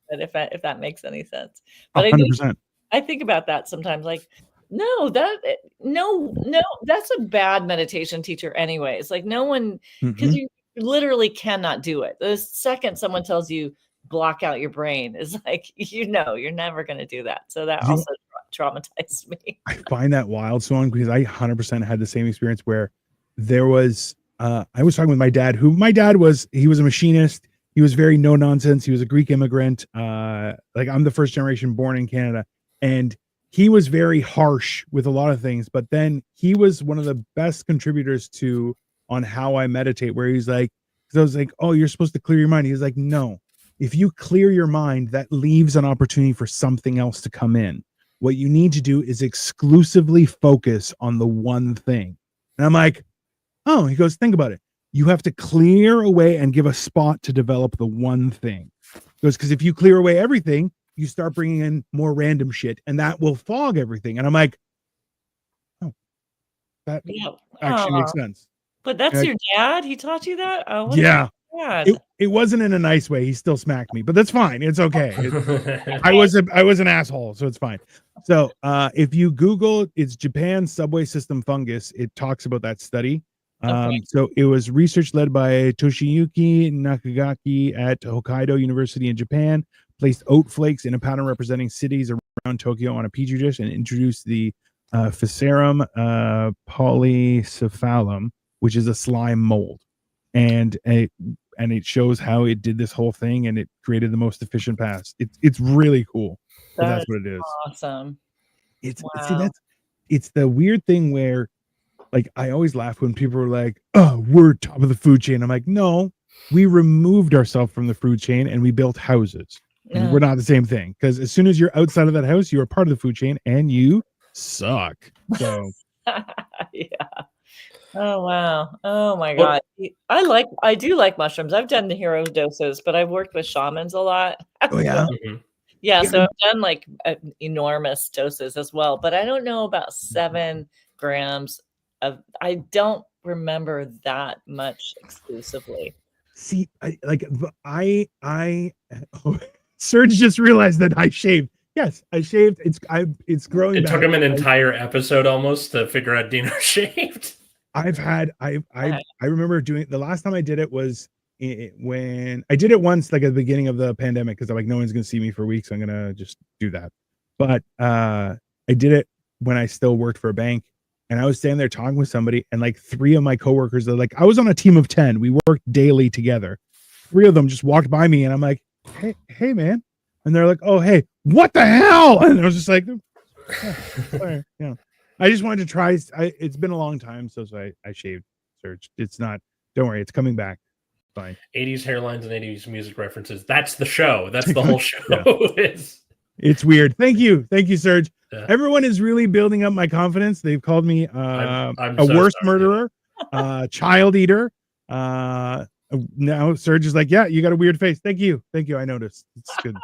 But if that makes any sense, but 100%. I think about that sometimes. Like, no, that's a bad meditation teacher. Anyways, like no one, because you literally cannot do it. The second someone tells you block out your brain is like, you're never going to do that. So that also traumatized me. I find that wild, Suwon, because I 100% had the same experience where there was, I was talking with my dad, he was a machinist. He was very no nonsense. He was a Greek immigrant. Like I'm the first generation born in Canada, and he was very harsh with a lot of things, but then he was one of the best contributors on how I meditate, where he's like, because I was like, oh, you're supposed to clear your mind. He was like, no, if you clear your mind, that leaves an opportunity for something else to come in. What you need to do is exclusively focus on the one thing. And I'm like, oh, he goes, think about it. You have to clear away and give a spot to develop the one thing. He goes, because if you clear away everything, you start bringing in more random shit and that will fog everything. And I'm like, oh, that actually makes sense. But that's your dad? He taught you that? Oh, yeah. It wasn't in a nice way. He still smacked me, but that's fine. It's okay. I was an asshole, so it's fine. So if you Google, it's Japan subway system fungus, it talks about that study. So it was research led by Toshiyuki Nakagaki at Hokkaido University in Japan, placed oat flakes in a pattern representing cities around Tokyo on a petri dish and introduced the Physarum polycephalum, which is a slime mold. And it shows how it did this whole thing and it created the most efficient pass. It's really cool. That's what it is. Awesome. It's the weird thing where, like, I always laugh when people are like, oh, we're top of the food chain. I'm like, no, we removed ourselves from the food chain and we built houses. And we're not the same thing, because as soon as you're outside of that house, you're a part of the food chain and you suck. So yeah. Oh wow. Oh my God. I do like mushrooms. I've done the hero doses, but I've worked with shamans a lot. Oh yeah. Yeah, so I've done like enormous doses as well, but I don't know about 7 grams of, I don't remember that much exclusively. See, Serge just realized that I shaved. Yes, I shaved. It's growing. It took him an entire episode almost to figure out Dino shaved. I remember doing, the last time I did it was when I did it once, like at the beginning of the pandemic, because I'm like, no one's gonna see me for weeks, so I'm gonna just do that. But I did it when I still worked for a bank, and I was standing there talking with somebody, and like 3 of my coworkers, are like, I was on a team of 10. We worked daily together. 3 of them just walked by me, and I'm like, hey man, and they're like, oh hey, what the hell? And I was just like, sorry, yeah. I just wanted to try. It's been a long time, so I shaved. Serge, it's not. Don't worry, it's coming back. Fine. 80s hairlines and 80s music references. That's the show. That's the whole show. Yeah. It's weird. Thank you, Serge. Yeah. Everyone is really building up my confidence. They've called me I'm a so worst sorry. murderer, child eater. Now Serge is like, yeah, you got a weird face. Thank you. I noticed. It's good.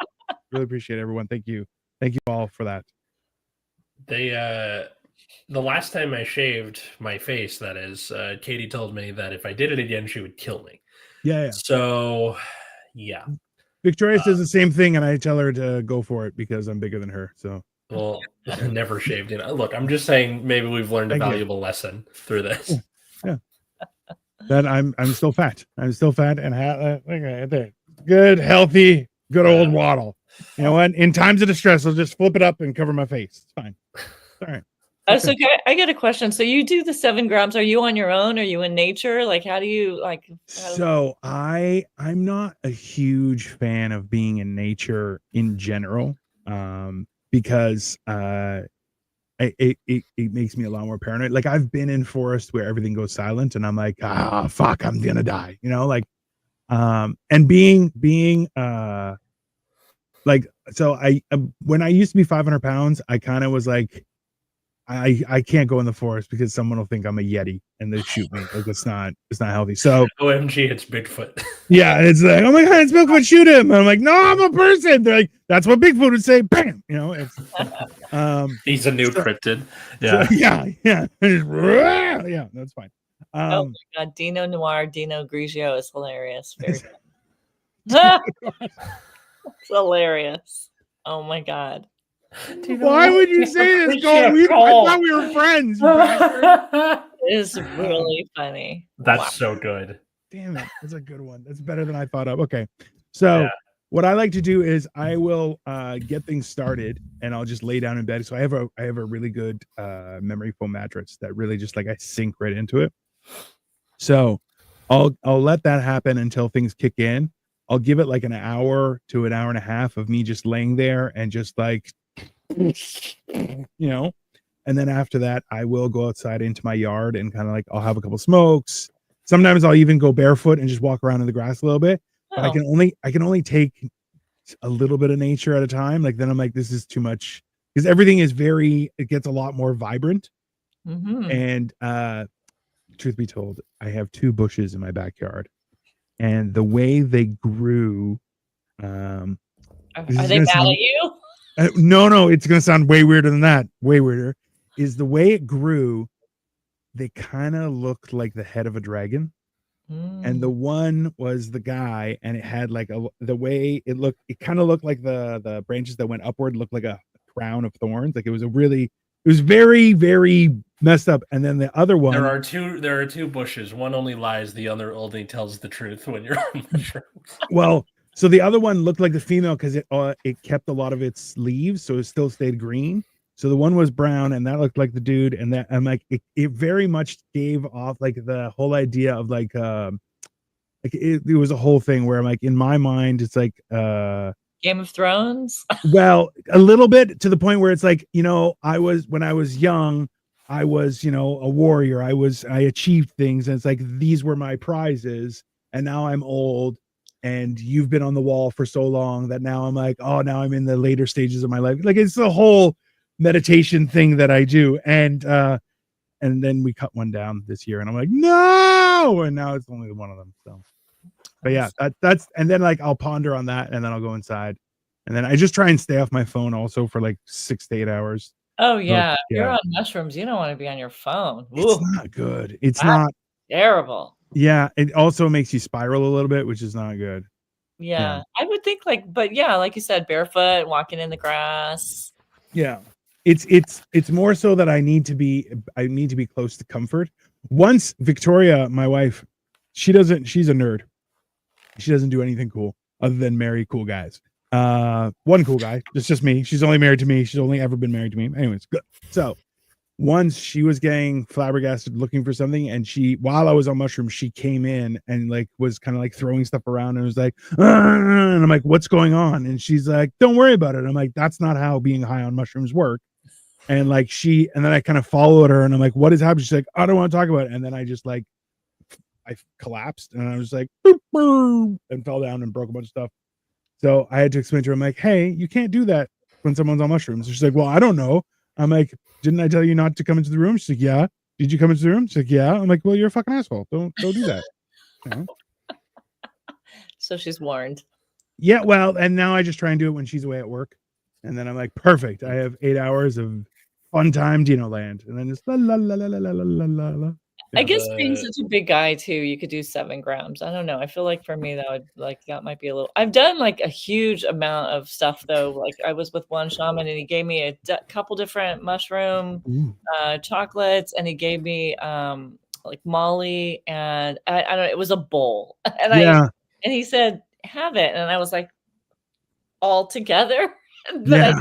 Really appreciate it, everyone. Thank you all for that. They the last time I shaved my face, that is, Katie told me that if I did it again, she would kill me. Yeah. So, yeah. Victoria says the same thing, and I tell her to go for it because I'm bigger than her. So, well, never shaved. Look, I'm just saying maybe we've learned a valuable lesson through this. Yeah. That I'm still fat. I'm still fat and good, healthy, good old waddle. You know what? In times of distress, I'll just flip it up and cover my face. It's fine. All right. So I get a question. So you do the 7 grams. Are you on your own? Are you in nature? Like, how do you like? So I'm not a huge fan of being in nature in general, because it makes me a lot more paranoid. Like I've been in forests where everything goes silent, and I'm like, fuck, I'm gonna die. You know, like, and being like, so when I used to be 500 pounds, I kind of was like, I can't go in the forest because someone will think I'm a Yeti and they shoot me. Like it's not healthy. So OMG, it's Bigfoot. yeah, it's like, oh my god, it's Bigfoot, shoot him. And I'm like, no, I'm a person. They're like, that's what Bigfoot would say. Bam, you know. It's he's a new cryptid. Yeah, so, yeah, that's fine. Oh my god, Dino Noir, Dino Grigio is hilarious. Very good. It's hilarious. Oh my god. Why would you say this? I thought we were friends. It's really funny. That's so good. Damn it. That's a good one. That's better than I thought of. Okay. So what I like to do is I will get things started and I'll just lay down in bed. So I have a really good memory foam mattress that really just like I sink right into it. So I'll let that happen until things kick in. I'll give it like an hour to an hour and a half of me just laying there and just like, you know, and then after that I will go outside into my yard and kind of like I'll have a couple smokes. Sometimes I'll even go barefoot and just walk around in the grass a little bit. But I can only take a little bit of nature at a time. Like then I'm like, this is too much because everything is it gets a lot more vibrant. And truth be told, I have 2 bushes in my backyard, and the way they grew, are they mad at you? No, it's gonna sound way weirder than that. Way weirder is the way it grew. They kind of looked like the head of a dragon, and the one was the guy, and it had like the way it looked. It kind of looked like the branches that went upward looked like a crown of thorns. Like it was very, very messed up. And then the other one, there are two bushes. One only lies, the other only tells the truth when you're on mushrooms. Well, so the other one looked like the female because it kept a lot of its leaves, so it still stayed green. So the one was brown, and that looked like the dude. And that I'm like, it very much gave off like the whole idea of like it was a whole thing where I'm like, in my mind, it's like Game of Thrones. Well, a little bit to the point where it's like, you know, when I was young, I was, you know, a warrior. I achieved things, and it's like these were my prizes, and now I'm old. And you've been on the wall for so long that now I'm like, oh, now I'm in the later stages of my life. Like it's a whole meditation thing that I do. And then we cut one down this year and I'm like, no. And now it's only one of them. So, but yeah, that's, and then like, I'll ponder on that and then I'll go inside. And then I just try and stay off my phone also for like 6 to 8 hours. Oh yeah. You're on mushrooms. You don't want to be on your phone. It's not good. It's not terrible. Yeah, it also makes you spiral a little bit, which is not good. Yeah, I would think but yeah, like you said, barefoot, walking in the grass. Yeah, it's more so that I need to be close to comfort. Once Victoria, my wife, she's a nerd. She doesn't do anything cool other than marry cool guys. One cool guy, it's just me. She's only married to me. She's only ever been married to me. Anyways, good. So once she was getting flabbergasted looking for something, and while I was on mushrooms, she came in and like was kind of like throwing stuff around and was like, and I'm like, what's going on? And she's like, don't worry about it. I'm like, that's not how being high on mushrooms work. And like and then I kind of followed her and I'm like, what is happening? She's like, I don't want to talk about it. And then I just like, I collapsed and I was like, boop, boop, and fell down and broke a bunch of stuff. So I had to explain to her, I'm like, hey, you can't do that. when someone's on mushrooms. She's like, well, I don't know. I'm like, didn't I tell you not to come into the room? She's like, yeah. Did you come into the room? She's like, yeah. I'm like, well, you're a fucking asshole. Don't do that. You know? So she's warned. Yeah, well, and now I just try and do it when she's away at work. And then I'm like, perfect. I have 8 hours of fun time Dino land. And then just la la la la la la la la la. I guess being such a big guy too, you could do 7 grams. I don't know. I feel like for me that might be a little. I've done like a huge amount of stuff though. Like I was with one shaman and he gave me a couple different mushroom chocolates, and he gave me like Molly, and I don't know. It was a bowl, and and he said have it, and I was like all together. But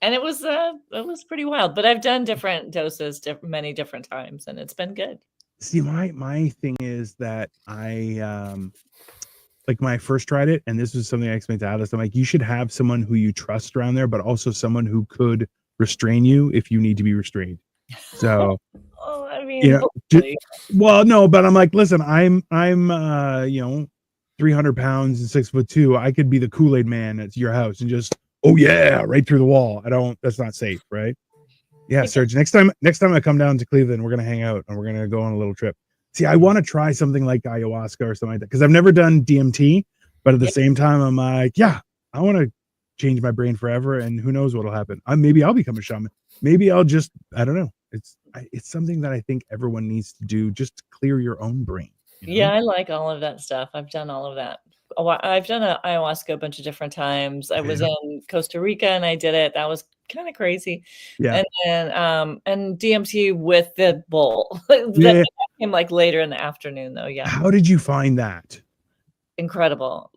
and it was pretty wild. But I've done different doses many different times, and it's been good. See, my thing is that I like when I first tried it, and this was something I explained to Alice. I'm like, you should have someone who you trust around there, but also someone who could restrain you if you need to be restrained. So, I mean, well, no, but I'm like, listen, I'm 300 pounds and 6'2". I could be the Kool-Aid man at your house and just, oh yeah, right through the wall. That's not safe, right? Yeah, Serge. Next time I come down to Cleveland, we're gonna hang out and we're gonna go on a little trip. See, I want to try something like ayahuasca or something like that because I've never done DMT, but at the same time, I'm like, yeah, I want to change my brain forever, and who knows what'll happen. Maybe I'll become a shaman. Maybe I'll just, I don't know. It's something that I think everyone needs to do just to clear your own brain. You know? Yeah, I like all of that stuff. I've done all of that. I've done ayahuasca a bunch of different times. I was in Costa Rica and I did it. That was kind of crazy. Yeah. And then and DMT with the bowl. That came like later in the afternoon though. Yeah. How did you find that? Incredible.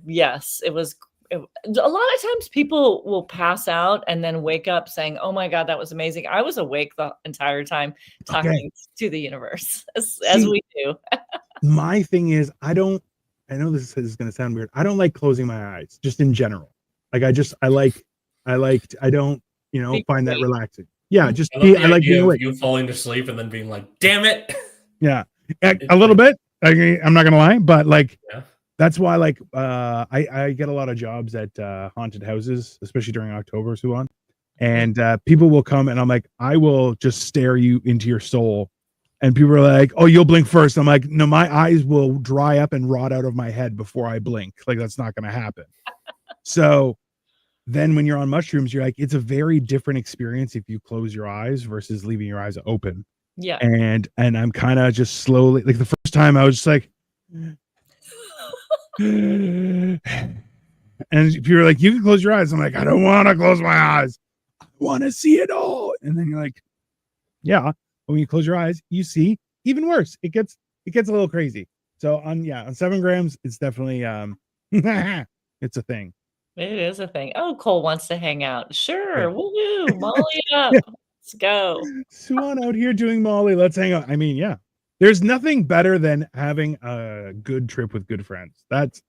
Yes, it was. A lot of times people will pass out and then wake up saying, "Oh my God, that was amazing." I was awake the entire time talking to the universe as we do. My thing is, I know this is going to sound weird. I don't like closing my eyes just in general. Like I don't, find that relaxing. Yeah. I like being awake. You falling to sleep and then being like, damn it. Yeah. A little bit. I'm not going to lie, but that's why I get a lot of jobs at haunted houses, especially during October, Suwon. And people will come and I'm like, I will just stare you into your soul. And people are like, oh, you'll blink first. I'm like, no, my eyes will dry up and rot out of my head before I blink. Like, that's not going to happen. So then when you're on mushrooms, you're like, it's a very different experience if you close your eyes versus leaving your eyes open. Yeah. And I'm kind of just slowly, like the first time I was just like, and you're like, you can close your eyes. I'm like, I don't want to close my eyes. I want to see it all. And then you're like, yeah. When you close your eyes, you see even worse. It gets a little crazy. So on 7 grams, it's definitely it's a thing. It is a thing. Oh, Cole wants to hang out. Sure. Woo-hoo. Molly it up. Let's go. Suwon out here doing Molly. Let's hang out. I mean, yeah. There's nothing better than having a good trip with good friends. It's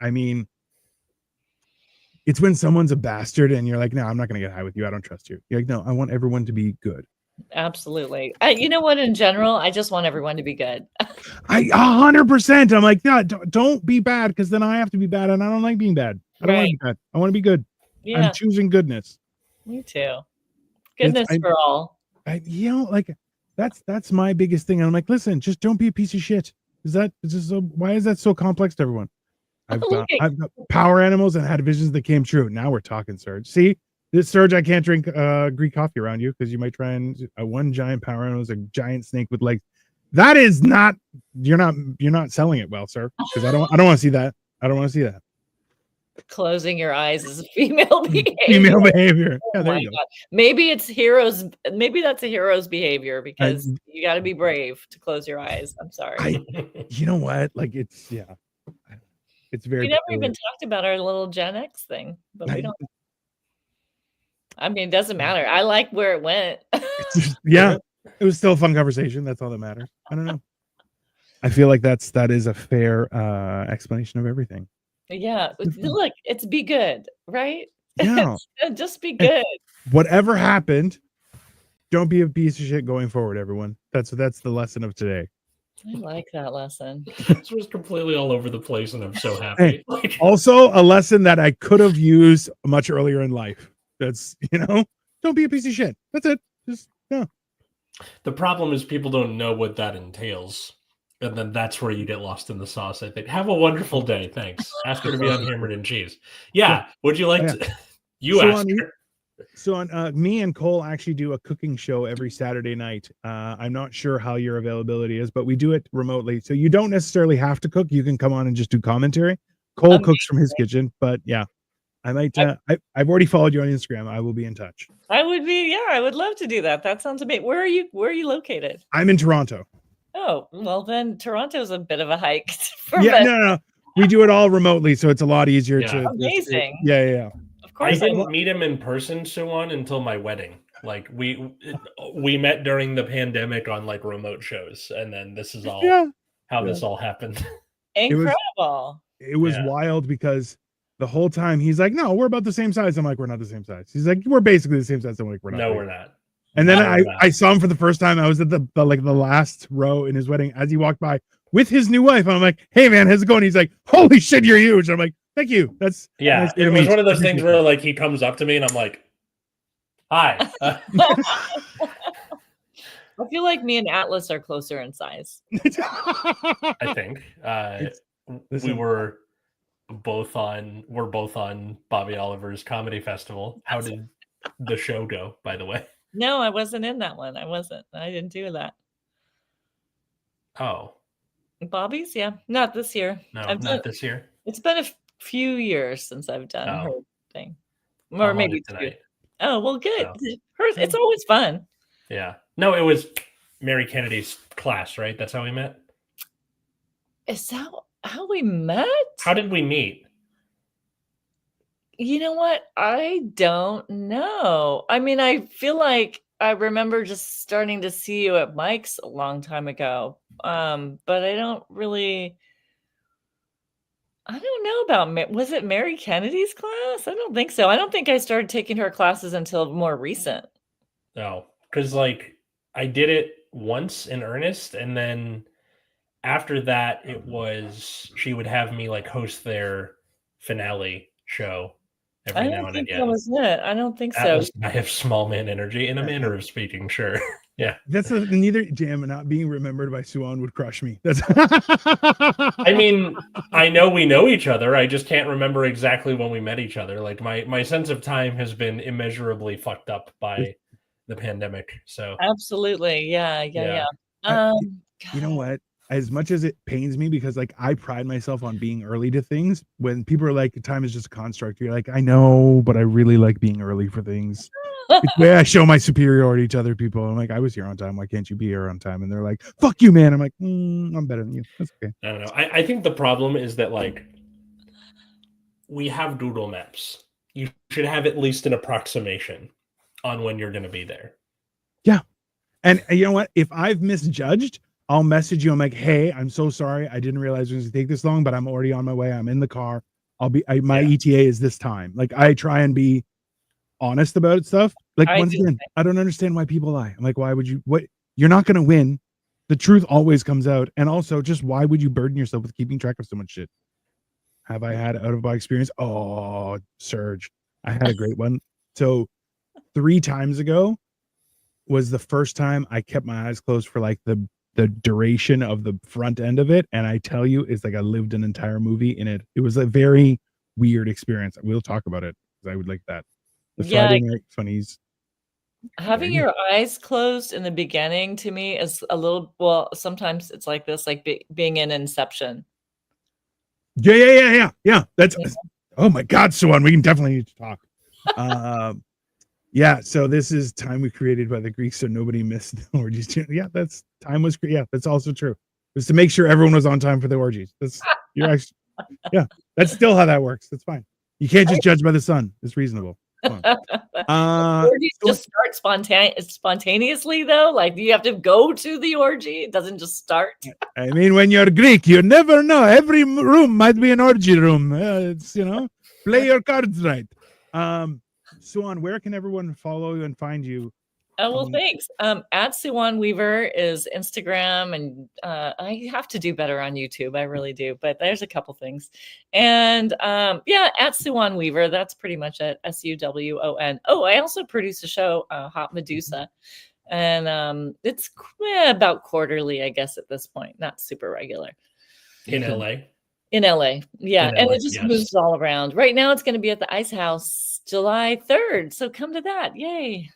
when someone's a bastard and you're like, no, I'm not going to get high with you. I don't trust you. You're like, no, I want everyone to be good. Absolutely. You know what? In general, I just want everyone to be good. 100%. I'm like, yeah, don't be bad because then I have to be bad and I don't like being bad. I don't want to be bad. I want to be good. Yeah. I'm choosing goodness. Me too. Goodness for all. That's my biggest thing. And I'm like, listen, just don't be a piece of shit. Why is that so complex to everyone? I've got power animals and had visions that came true. Now we're talking, Serge. See? This Serge, I can't drink Greek coffee around you because you might try and one giant power animal is a giant snake with legs. That is not you're not selling it well, sir. Because I don't want to see that. I don't want to see that. Closing your eyes is female behavior. Female behavior. Yeah, there you go. God. Maybe it's heroes. Maybe that's a hero's behavior because you got to be brave to close your eyes. I'm sorry. You know what? Like it's very. We never even talked about our little Gen X thing, but we don't. I mean, it doesn't matter. I like where it went. Yeah, it was still a fun conversation. That's all that matters. I don't know. I feel like that is a fair explanation of everything. Yeah, look, it's be good, right? Yeah, just be good. Whatever happened, don't be a piece of shit going forward, everyone. That's the lesson of today. I like that lesson. This was completely all over the place, and I'm so happy. Hey, also, a lesson that I could have used much earlier in life. That's, don't be a piece of shit. That's it. Just, yeah. The problem is people don't know what that entails. And then that's where you get lost in the sauce, I think. Have a wonderful day. Thanks. Ask her to be on Hammered and Cheese. Yeah. Would you like to? You So asked her. So on me and Cole actually do a cooking show every Saturday night. I'm not sure how your availability is, but we do it remotely. So you don't necessarily have to cook. You can come on and just do commentary. Cole cooks from his kitchen, but yeah, I might. I've already followed you on Instagram. I will be in touch. I would love to do that. That sounds amazing. Where are you located? I'm in Toronto. Oh, well then Toronto's a bit of a hike. No. We do it all remotely, so it's a lot easier to. Amazing. Yeah. Of course. I didn't meet him in person, Suwon, until my wedding. Like we met during the pandemic on like remote shows, and then this is all how this all happened. Incredible. It was wild because the whole time he's like, "No, we're about the same size." I'm like, "We're not the same size." He's like, "We're basically the same size." I'm like, "We're not." No, we're not. And then I saw him for the first time. I was at the last row in his wedding as he walked by with his new wife. I'm like, "Hey man, how's it going?" He's like, "Holy shit, you're huge." I'm like, "Thank you." That's nice it was one of those things where like he comes up to me and I'm like, "Hi." I feel like me and Atlas are closer in size. I think we're both on Bobby Oliver's comedy festival. How did the show go, by the way? No, I wasn't in that one. I didn't do that. Oh. Bobby's? Yeah. Not this year. No, not this year. It's been a few years since I've done her thing. Or maybe tonight. Oh, well, good. It's always fun. Yeah. No, it was Mary Kennedy's class, right? That's how we met? Is that how we met? How did we meet? You know what? I don't know. I mean, I feel like I remember just starting to see you at Mike's a long time ago. But I don't really. I don't know about. Was it Mary Kennedy's class? I don't think so. I don't think I started taking her classes until more recent. No, because like I did it once in earnest, and then after that, it was she would have me like host their finale show every now and again. That was it. I don't think so. I have small man energy in a manner of speaking. Sure. Yeah. That's neither Jam not being remembered by Suwon would crush me. That's I mean, I know we know each other. I just can't remember exactly when we met each other. Like my sense of time has been immeasurably fucked up by the pandemic. So absolutely. Yeah. You know what? As much as it pains me, because like I pride myself on being early to things, when people are like, time is just a construct, you're like, I know, but I really like being early for things. It's the way I show my superiority to other people. I'm like, I was here on time. Why can't you be here on time? And they're like, fuck you, man. I'm like, I'm better than you. That's okay. I don't know. I think the problem is that like we have Google Maps. You should have at least an approximation on when you're going to be there. Yeah. And you know what? If I've misjudged, I'll message you. I'm like, hey, I'm so sorry. I didn't realize it was going to take this long, but I'm already on my way. I'm in the car. My ETA is this time. Like I try and be honest about stuff. Like once again, I don't understand why people lie. I'm like, why would you? What? You're not going to win. The truth always comes out. And also, just why would you burden yourself with keeping track of so much shit? Have I had out of my experience? Oh, Serge, I had a great one. So 3 times ago was the first time I kept my eyes closed for like the duration of the front end of it. And I tell you, it's like I lived an entire movie in it. It was a very weird experience. We'll talk about it because I would like that. The Friday Night Funnies. Having your eyes closed in the beginning to me is a little, well, sometimes it's like this, like being in Inception. Yeah. That's, oh my God, Suwon, we can definitely need to talk. Yeah, so this is time we created by the Greeks so nobody missed the orgies. Yeah, that's also true. It was to make sure everyone was on time for the orgies. That's that's still how that works. That's fine. You can't just judge by the sun. It's reasonable. Orgies just start spontaneously though. Like you have to go to the orgy. It doesn't just start. I mean, when you're Greek, you never know. Every room might be an orgy room. It's play your cards right. Suwon, where can everyone follow you and find you? Oh, well, thanks. At Suwon Weaver is Instagram, and I have to do better on YouTube. I really do, but there's a couple things. And yeah, at Suwon Weaver, that's pretty much it. Suwon. Oh, I also produce a show, Hot Medusa, and it's about quarterly, I guess, at this point, not super regular. In LA. In LA, yeah, In and LA, it just yes. moves all around. Right now, it's going to be at the Ice House July 3rd, so come to that! Yay!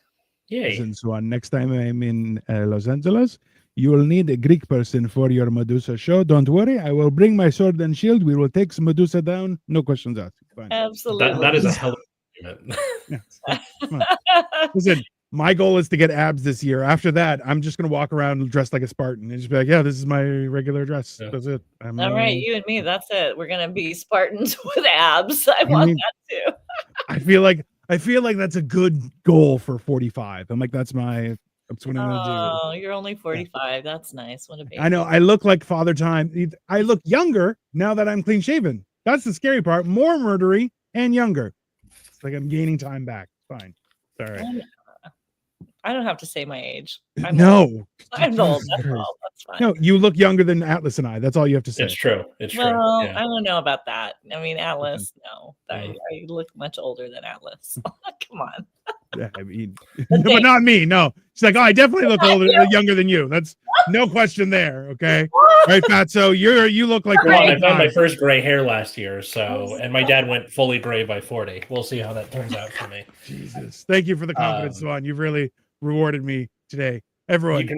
Yay. Listen, Suwon, next time I'm in Los Angeles, you will need a Greek person for your Medusa show. Don't worry, I will bring my sword and shield. We will take Medusa down. No questions asked. Fine. Absolutely. That is a hell of a argument. Yeah, come on. Listen, my goal is to get abs this year. After that, I'm just going to walk around dressed like a Spartan and just be like, yeah, this is my regular dress. Yeah. That's it. All right, you and me, that's it. We're going to be Spartans with abs. I want that too. I feel like that's a good goal for 45. I'm like, that's what I'm going to do. Oh, you're only 45. Yeah. That's nice. What a baby. I know. I look like Father Time. I look younger now that I'm clean shaven. That's the scary part. More murdery and younger. It's like I'm gaining time back. Fine. It's all right. I don't have to say my age. I'm old. That's all. That's fine. No, you look younger than Atlas and I. That's all you have to say. It's true. It's true. Well, Yeah. I don't know about that. I mean, Atlas, no. I look much older than Atlas. Come on. Yeah, I mean, but not me. No, she's like, oh, I definitely look younger than you. That's no question there. Okay, right, Fatso, you look like. Well, I found my first gray hair last year, and my dad went fully gray by 40. We'll see how that turns out for me. Jesus, thank you for the confidence, Suwon. You've really rewarded me today. Everyone,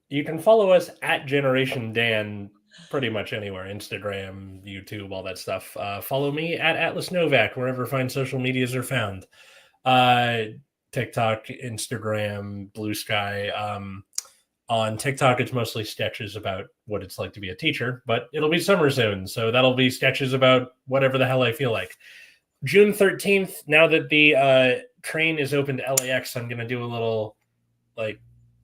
you can follow us at Generation Dan pretty much anywhere: Instagram, YouTube, all that stuff. Follow me at Atlas Novak wherever fine social medias are found. TikTok, Instagram, Blue Sky. On TikTok, it's mostly sketches about what it's like to be a teacher, but it'll be summer soon, so that'll be sketches about whatever the hell I feel like. June 13th, now that the train is open to LAX, I'm going to do a little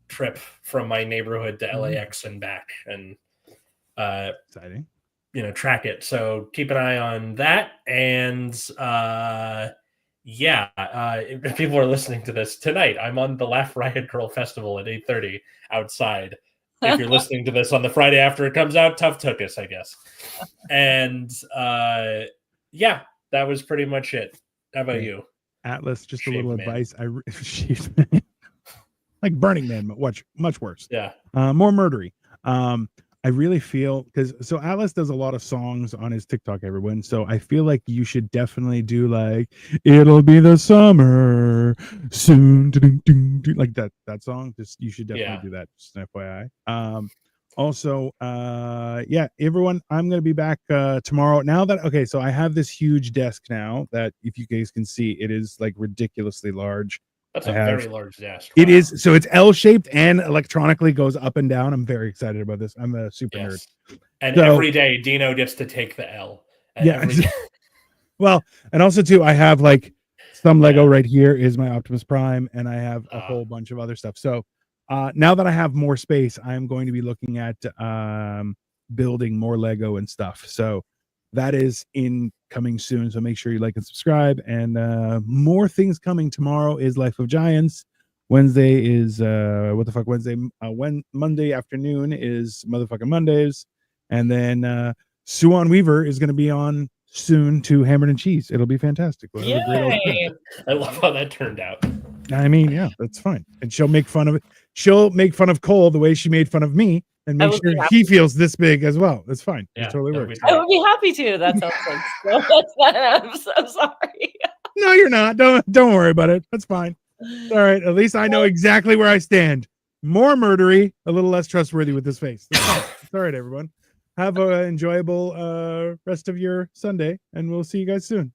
trip from my neighborhood to LAX and back, and exciting. Track it. So keep an eye on that, and if people are listening to this tonight, I'm on the Laugh Riot Girl Festival at 8:30 outside. If you're listening to this on the Friday after it comes out, tough took us, I guess. And that was pretty much it. How about you, Atlas? Just Shaved a little man. advice. Like Burning Man, but much worse. Yeah, more murdery. I really feel so Atlas does a lot of songs on his TikTok, everyone. So I feel like you should definitely do like "It'll Be the Summer Soon," like that song. You should definitely do that. Just an FYI. Also, everyone, I'm gonna be back tomorrow. Now that so I have this huge desk now that if you guys can see, it is like ridiculously large. that's a very large desk. It is, so it's L-shaped and electronically goes up and down. I'm very excited about this. I'm a super nerd. And every day Dino gets to take the L. Well, and also too, I have like some Lego right here is my Optimus Prime, and I have a whole bunch of other stuff. So now that I have more space, I'm going to be looking at building more Lego and stuff. So that is coming soon. So make sure you like and subscribe. And more things coming. Tomorrow is Life of Giants. Wednesday is Wednesday. Monday afternoon is motherfucking Mondays. And then Suwon Weaver is going to be on soon to Hammered and Cheese. It'll be fantastic. We'll have a great old time. I love how that turned out. I mean, yeah, that's fine. And she'll make fun of it. She'll make fun of Cole the way she made fun of me, and make sure he feels this big as well. That's fine. Yeah, it totally works. I would be happy to. That sounds like I'm so sorry. No, you're not. Don't worry about it. That's fine. All right. At least I know exactly where I stand. More murdery, a little less trustworthy with this face. That's fine. It's all right, everyone. Have an enjoyable rest of your Sunday, and we'll see you guys soon.